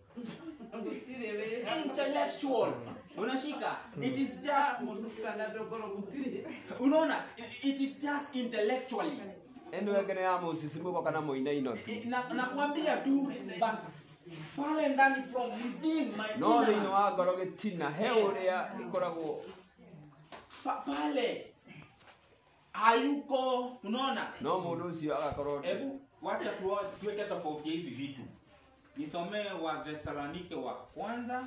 Intellectual. Unashika? It is just unaona, it is just intellectually. Wenge ne amo sisimuko kana moina inoti. Nakwambia tu but pale ndani from within my No inner thini wa ngoro gitina he uria ikoragwo pale hayuko, unaona? no mundu ucio agakorwo. Hebu wacha tuweke tofauti hizi vitu. Nisomee wa Thessalonike wa kwanza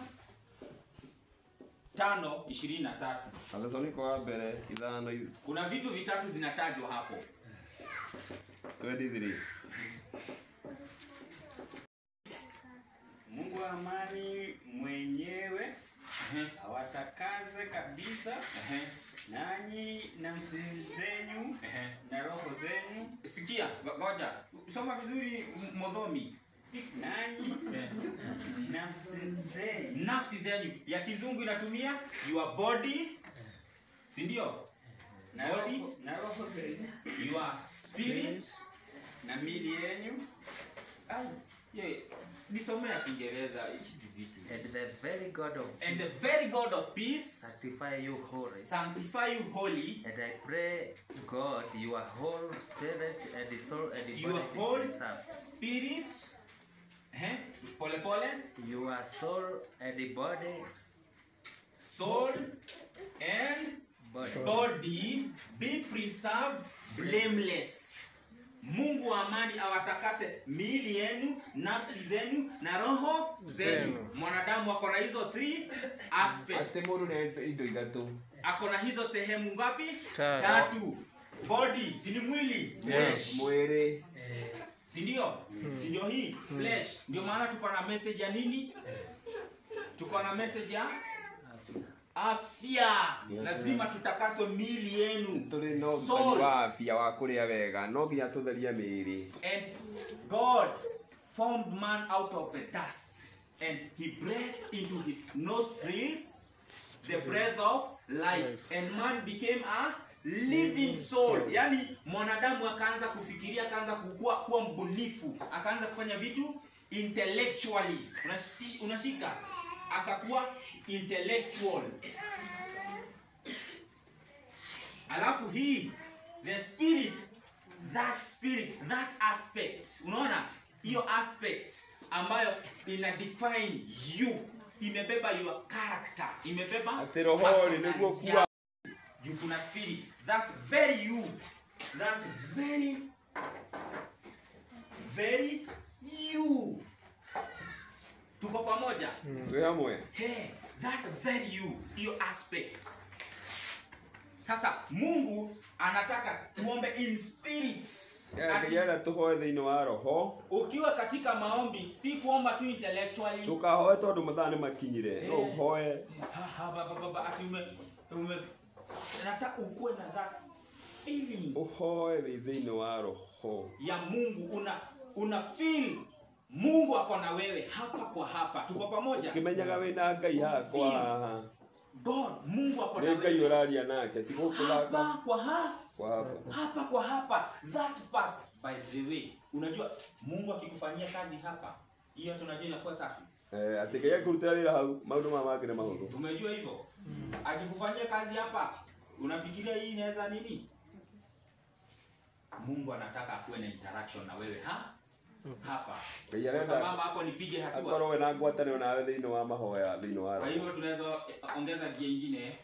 5:23. Thessalonike wa mbere 5. Kuna vitu vitatu zinatajwa hapo. 23. Mungu wa amani mwenyewe awatakaze kabisa, nanyi nafsi zenyu na roho zenyu. Sikia, ngoja. Soma vizuri Modhomi. Nanyi nafsi zenyu. Ya Kizungu inatumia your body, si ndio? Body na roho zenyu, your spirit na miili yenu. Nisomea Kiingereza hichi vitu. And the very God of peace sanctify you holy. And I pray God your whole spirit and the soul and the your body whole be preserved. spirit, pole your soul and the body, soul and body be preserved blameless. Mungu wa amani awatakase miili yenu, nafsi zenu na roho zenu. Mwanadamu ako na hizo 3 aspects. Atemuru na indo idatu. Ako na hizo sehemu ngapi? 3. Body, si ni mwili? Yes. Mwili. Si ndio? Si ndio hii? Flesh. Ndio maana tuko na message ya nini? Tuko na message ya afya. Lazima tutakaso miili yenu. Tuli no wa afya wa kuria wega. No ginya tutheria miili. And God formed man out of the dust, and he breathed into his nostrils the breath of life, and man became a living soul. Yani mwanadamu akaanza kufikiria, akaanza kuwa mbunifu, akaanza kufanya vitu intellectually. Unashika? Akakuwa intellectual. Alafu hii the spirit, that aspect, unaona hiyo aspect ambayo ina define you, imebeba your character, imebeba ateroho niguo kuwa juu kuna spirit, that very you, that very you. Tuko pamoja? Tuamwe. Hey, that very you, hiyo aspect. Sasa Mungu anataka tuombe in spirit. Yala tuhoe thini wa roho. Ukiwa katika maombi si kuomba tu intellectually. Tukahoe tondu mathane makinyire. No uhoe. Ati nataka ukuwe na that feeling. Uhoe thini wa roho. Ya Mungu una feel Mungu ako na wewe hapa kwa hapa. Tuko pamoja? Kimenyaga wina Ngai hakwa. God, Mungu ako na wewe. Ngai uraria nake tigukula hapa kwa hapa. Hapa kwa hapa. That part, by the way, unajua Mungu akikufanyia kazi hapa, hiyo tunajua inakuwa safi. Atikaya kurutira wira hau maundu make na mahuthu. Umejua hivyo? Akikufanyia kazi hapa, unafikiria hii inaweza nini? Mungu anataka akuwe na interaction na wewe hapa. Sasa mama hapo nipige hatua. Akoro na ngwatanio nawe thini wa mahoya thini wa. Kwa hivyo tunaweza ongeza gia nyingine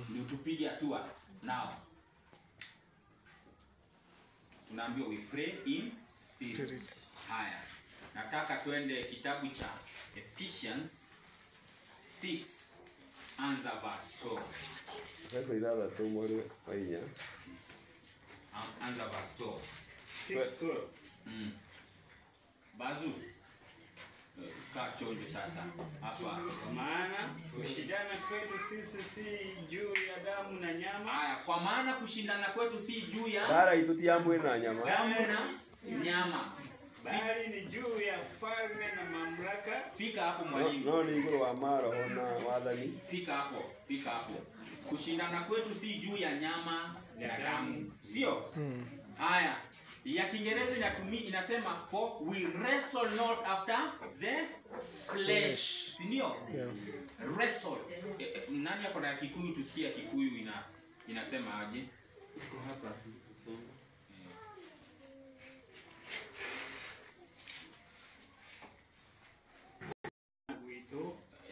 ndio tupige hatua. Now tunaambiwa we pray in spirit. Haya. Nataka tuende kitabu cha Ephesians 6 anza verse 12. Sasa idara tumore wainya. Anza verse 12. Bazu kaa chonjo sasa hapa. Maana kushindana kwetu sisi si juu ya damu na nyama. Haya, kwa maana kushindana kwetu si juu ya bara itutia mwili na nyama. Damu na nyama. Bali ni juu ya falme na mamlaka. Fika hapo mwalimu. No ni iguru wa maro na wathani. Fika hapo. Kushindana kwetu si juu ya nyama na damu. Sio? Haya. Ya Kiingereza inasema for we wrestle not after the flesh. Si ndio? Wrestle. Nani hapo na Kikuyu tusikie Kikuyu inasema aje? Hapa.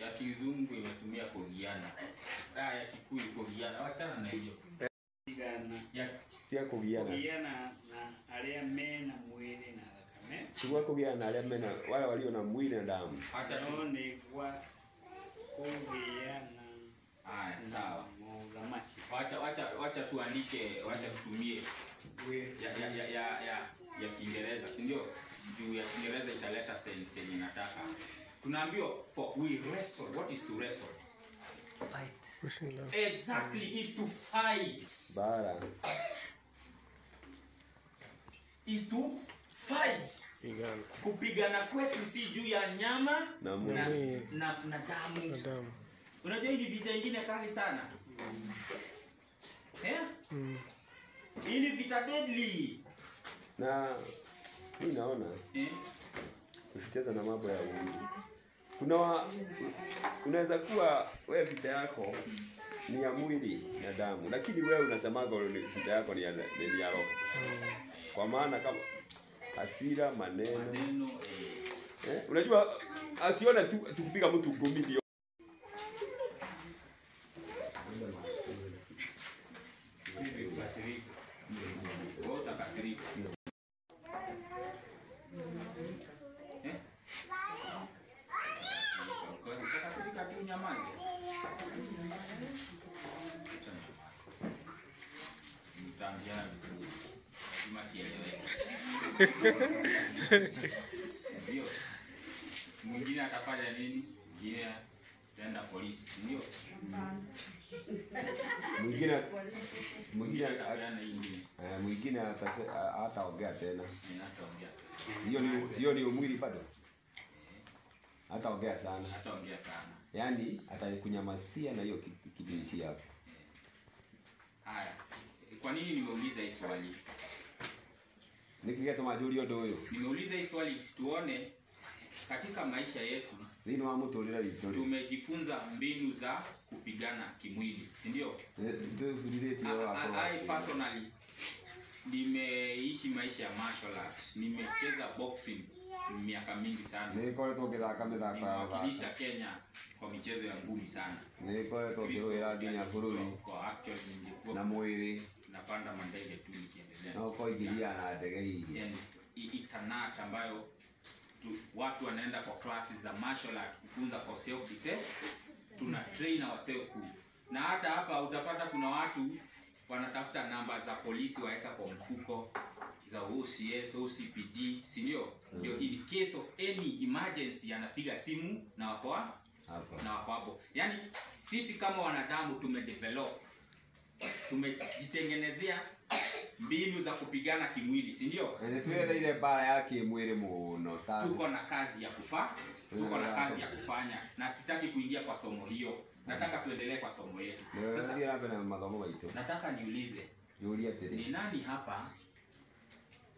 Ya Kizungu imetumia kugiana. Ya Kikuyu kugiana. Wachana na hiyo. Tia kugiana. Kugiana na aria mena mwili na thakame. Tigwa kugiana na aria mena wale walio na mwili na damu. Acha no ni kwa kugiana. Haya, sawa. Mwangamaki. Wacha tuandike, wacha tutumie ya Kiingereza, si ndio? Juu ya Kiingereza italeta sense yenye nataka. Tunaambiwa for we wrestle. What is to wrestle? Fight. Kushinda. Exactly, is to fight. Bara. Is to fight. Pigana. Kupigana kwetu si juu ya nyama Na na, mwili. na damu. Damu. Unajua hii ni vita ingine kali sana. Hii ni vita deadly. Na mimi naona usicheze na mambo ya uongo. Unaweza kuwa wewe vita yako ni ya mwili na damu, lakini wewe unasemaga vita yako ni ya roho. Kwa maana kama hasira, maneno unajua asione tu tukupiga mtu ngumi ndio. Mwingine atafanya nini? Mwingine ataenda polisi, ndio? Mwingine hataongea tena. Hiyo ni mwili bado. Hataongea sana. Yaani atakunyamasia na hiyo kitu ishi hapo. Haya. Kwa nini nimeuliza hii swali? Nikigeto majuri ndio huyo. Nimeuliza hii swali tuone katika maisha yetu nini wa mtu ulira victory. Tumejifunza mbinu za kupigana kimwili, si ndio? I personally nimeishi maisha ya martial arts. Nimecheza boxing miaka mingi sana. Nilikuwa tukidaka nimewakilisha Kenya kwa michezo ya ngumi sana. Nilikuwa tukiroera dunia bururi kwa actually nilikuwa na mwili napanda mandege tu nikiendelea. Na uko igilia na ndege hii. It's an art ambayo watu wanaenda kwa classes za martial art kufunza for self defense. Tuna train ourselves na hata hapa utapata kuna watu wanatafuta namba za polisi waeka kwa mfuko za OCS, OCPD, si ndio? Ndio in case of any emergency anapiga simu na wako hapo. Yaani sisi kama wanadamu tumejitengenezea mbinu za kupigana kimwili, si ndio? Tuende ile bara yake mwili muno. Tuko na kazi ya kufanya na sitaki kuingia kwa somo hiyo. Nataka tuendelee kwa somo yetu. Sasa nataka niulize. Ni nani hapa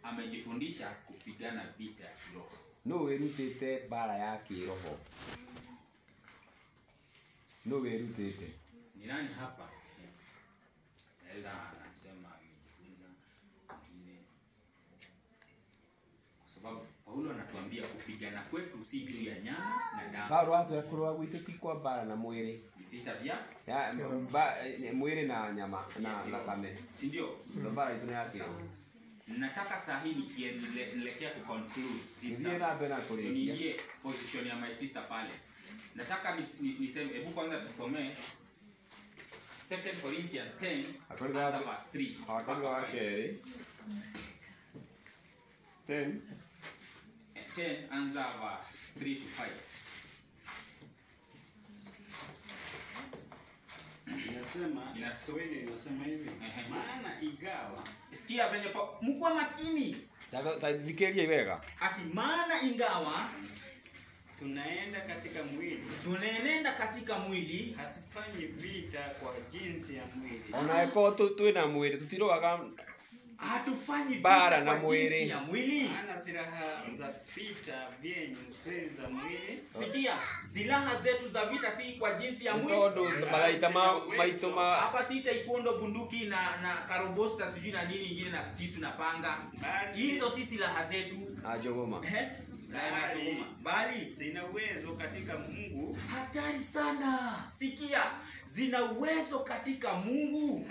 amejifundisha kupigana vita ya kiroho? No werutete bara ya kiroho. No werutete. Ni nani hapa? Elda anasema amejifunza mwingine. Kwa sababu Paulo anatuambia kupigana kwetu si juu ya nyama na damu. Paulo watu yakurwa gwitu ti kwa bara na mwili. Vita vya mwili na nyama na kame. Si ndio? Bara itu yake. Nataka saa hii nielekea ku conclude this. Niingie position ya my sister pale. Nataka niseme, hebu kwanza tusomee 2 Corinthians 10 verse 3. Hawakonga wake 10 anza verse 3 to 5. Inasema hivi. Maana igawa sikia venye mkwa makini. Tadhikeria iweka. Ati maana ingawa tunaenda katika mwili hatufanyi vita kwa jinsi ya mwili. Onaeko twina mwili tutiroaga hatufanyi bara na mwili. Maana silaha za vita vyenyu si za mwili. Sikia, silaha zetu za vita si kwa jinsi ya mwili. Todo maitoma hapa si taekwondo bunduki na karobosta sijui na nini nyingine na kisu na panga. Hizo si silaha zetu. Ajogoma. Bali zina uwezo katika Mungu. Hatari sana. Sikia, zina uwezo katika Mungu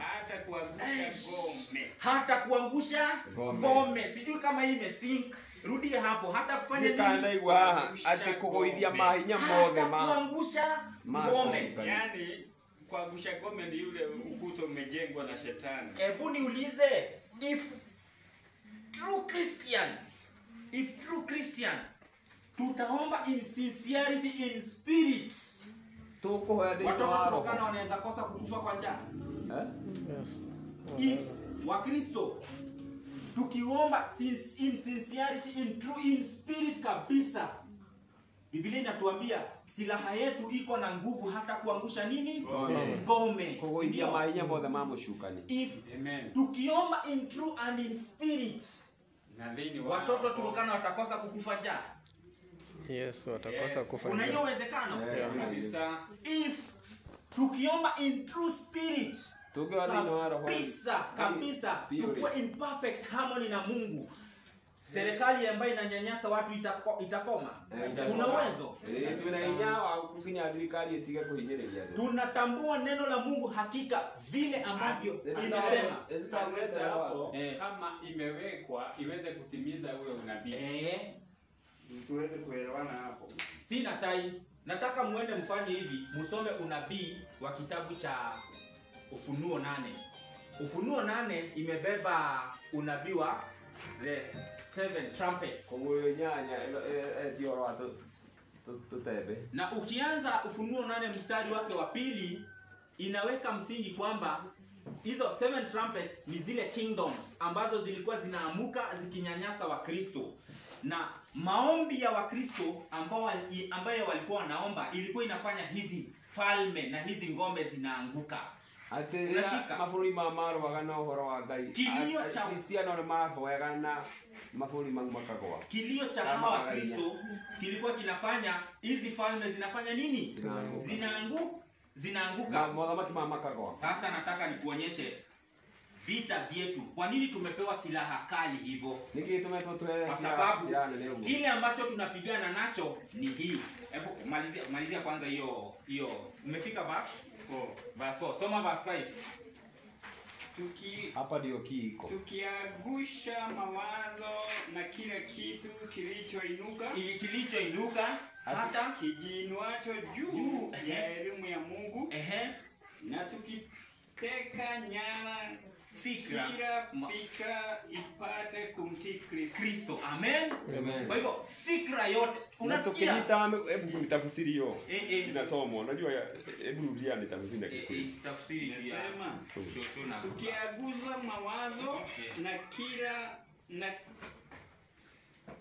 hata kuangusha ngome. Sijui kama hii imesink. Rudi hapo. Hata kufanya nini? Kanaigwa ati kugoithia mahinya mothe ma kuangusha ngome. Yaani kuangusha ngome ni yule ukuta umejengwa na shetani. Hebu niulize, if true Christian tutaomba in sincerity in spirit tukuhoya thĩinĩ Watoto wa Turkana roho. wanaweza kosa kukufa kwa njaa. Eh? Yes. If Wakristo tukiomba in sincerity, in spirit kabisa, Biblia inatuambia silaha yetu iko na nguvu hata kuangusha nini? Ngome. Kũgũithia mahinya mothe ma mũcukani. If Amen. tukiomba in true and in spirit, Na thĩinĩ wa watoto Turkana watakosa kukufa njaa. Yes, watakosa Yes. kufa Kuna njaa. hiyo uwezekano? kabisa. If tukiomba in true spirit, Tũngĩoya thĩinĩ wa roho. kabisa tukue in perfect harmony na Mungu, serikali ambayo inanyanyasa watu itakoma. Kuna uwezo. Twĩna hinya wa kukinya thirikari itige kũhinyĩrĩria andũ. Tunatambua neno la Mungu hakika vile ambavyo imesema. Tutaleta hapo Eh. kama imewekwa iweze kutimiza ule unabii. Tuweze kuelewana hapo. Sina time. Nataka muende mfanye hivi, musome unabii wa kitabu cha Ufunuo 8. Ufunuo 8 imebeba unabii wa the 7 trumpets. Kũguoyo nyanya ndioro wa tũtembe. Na ukianza Ufunuo 8 mstari wake wa pili inaweka msingi kwamba hizo 7 trumpets ni zile kingdoms ambazo zilikuwa zinaamuka zikinyanyasa Wakristo, na maombi ya Wakristo ambayo walikuwa wanaomba ilikuwa inafanya hizi falme na hizi ngome zinaanguka. Atĩrĩra mabũrũri ma marũaga na ũhoro wa Ngai. Kristiano nĩ mahoyaga na mabũrũri mau makagwa. Kilio cha hawa Wakristo kilikuwa kinafanya hizi falme zinafanya nini? Zinaanguka. Mothamaki ma makagwa. Sasa nataka nikuonyeshe vita vyetu. Kwa nini tumepewa silaha kali hivyo? Nĩkĩ tũmetwo tũhe Kwa sababu silaha nene ũguo? kile ambacho tunapigana nacho ni hii. Hebu malizia kwanza hiyo. Umefika verse 4. Soma verse 5. Hapa ndio kiko. Tukiagusha mawazo na kila kitu Kilichoinuka hata kijiinuacho juu ya elimu ya Mungu, na tukiteka nyara fikra kila fikra ipate kumtii Kristo. Amen. Kwa hivyo fikra yote unasikia. Hebu nitafsiri hiyo. Inasomwa. Unajua hebu rudia nitafsiri na Kikuyu. Tafsiri pia. Nasema tukiaguza mawazo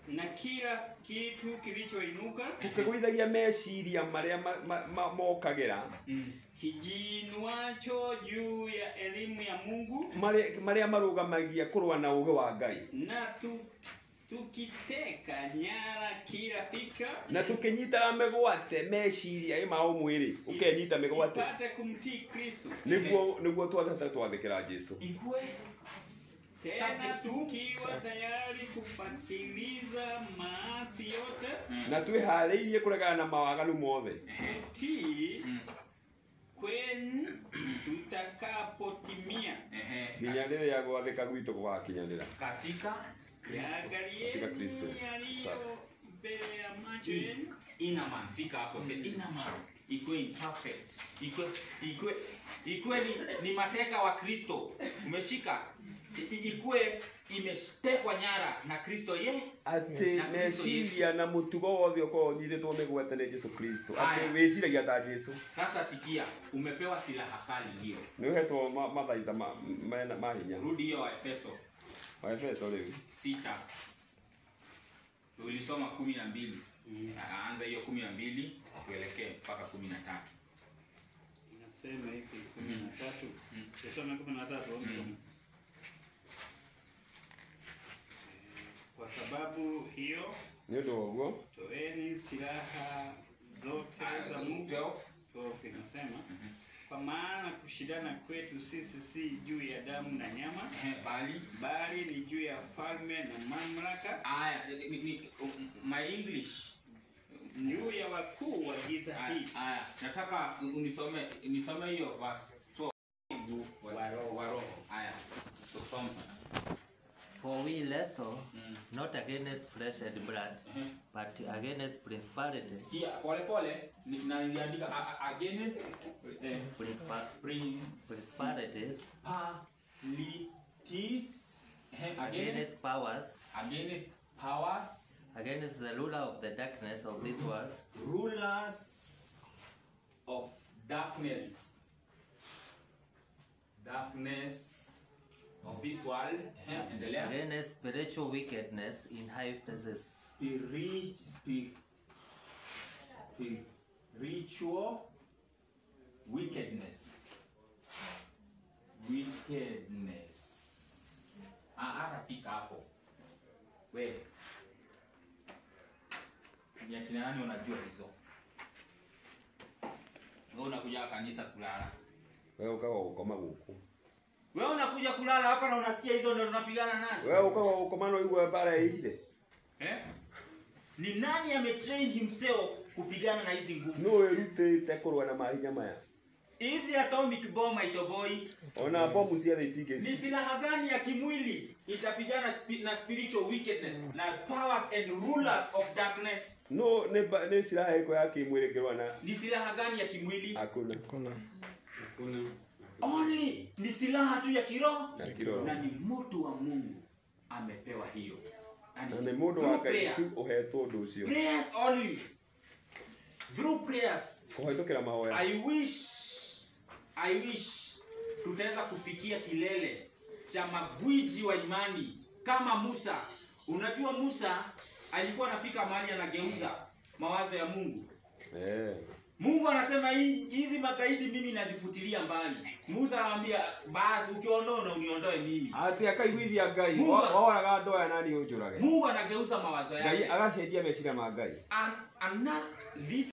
na kila kitu kilichoinuka, tukigũithagia meciria marĩa mokagĩra kijiinuacho juu ya elimu ya Mungu, marĩa marũgamagia kũrũa na ũũgĩ wa Ngai, na tukiteka nyara kila fikra, na tũkĩnyitaga mĩgwate meciria ma ũmwĩrĩ, ũkenyita mĩgwate ipate kumtii Kristo, nĩguo twathĩkĩra Jesũ. Tena tukiwa tayari kupatiliza maasi yote, na twĩharĩirie kũregana na mawaganu mothe, kutii kwenu tutakapotimia, nginya rĩrĩa gwathĩka gwitũ gũgakinyanĩra katika Kristo. Yaliyo mbele ya macho yenu. Inaman, fika hapo. Inaman ikuwe imperfect, ikuwe ni mateka wa Kristo. Umeshika, ikuwe imeshtekwa nyara na Kristo atĩ meciria na mũtugo wothe ũkorwo ũnyitĩtwo mĩgwate nĩ Jesũ Kristo, atĩ wĩciragia ta Jesũ. Sasa sikia, umepewa silaha kali hiyo. Nĩũhetwo mathaitha ma hinya. Rudi hiyo Waefeso. Waefeso rĩu 6. Ulisoma 12. Anza hiyo 12 tuelekee mpaka 13. Inasema hivi 13. Tusome 13. Kwa sababu hiyo, nĩ ũndũ wa ũguo, toeni silaha zote za Mungu. 12 inasema, kwa maana kushindana kwetu sisi si juu ya damu na nyama, bali ni juu ya falme na mamlaka. My English, juu ya wakuu wa giza hii. Nataka nisome hiyo verse 12 wa roho. So for we wrestle not against flesh and blood, but against principalities. Pole niliandika against principalities, against powers, against the ruler of the darkness of this world, of darkness of this world, endelea, against spiritual wickedness in high places. Spiritual wickedness. Atafika hapo. Wewe ni akina nani unajua hizo? Wewe unakuja kanisa kulala. Wewe ukawa ukoma huko. Wewe unakuja kulala hapa na unasikia hizo ndio tunapigana nazo. Wewe ukawa ukomano hiyo bara ile. Ni nani ametrain himself kupigana na hizi nguvu? No erute tekorwa na mahinya maya. Hizi atomic bomb itoboi. Ona bomu cia itige. Ni silaha gani ya kimwili itapigana na spiritual wickedness na powers and rulers of darkness? No ne silaha iko ya kimwili kirwana. Ni silaha gani ya kimwili? Hakuna. Only ni silaha tu ya kiroho. Na ni moto wa Mungu amepewa hiyo. Na ni moto wa tu uheto nducio. Prayers only. Through prayers. Kuhetokera mahoya. I wish tutaweza kufikia kilele cha magwiji wa imani kama Musa. Unajua Musa alikuwa anafika mahali anageuza mawazo ya Mungu. Mungu anasema hizi magaidi mimi nazifutilia mbali. Musa anamwambia basi ukiondoa uniondoe mimi. Ati akaigwithia Ngai. Oraga ndoya nani unjurage. Mungu anageuza mawazo yake. Ngai agacenjia meciria ma Ngai. And not this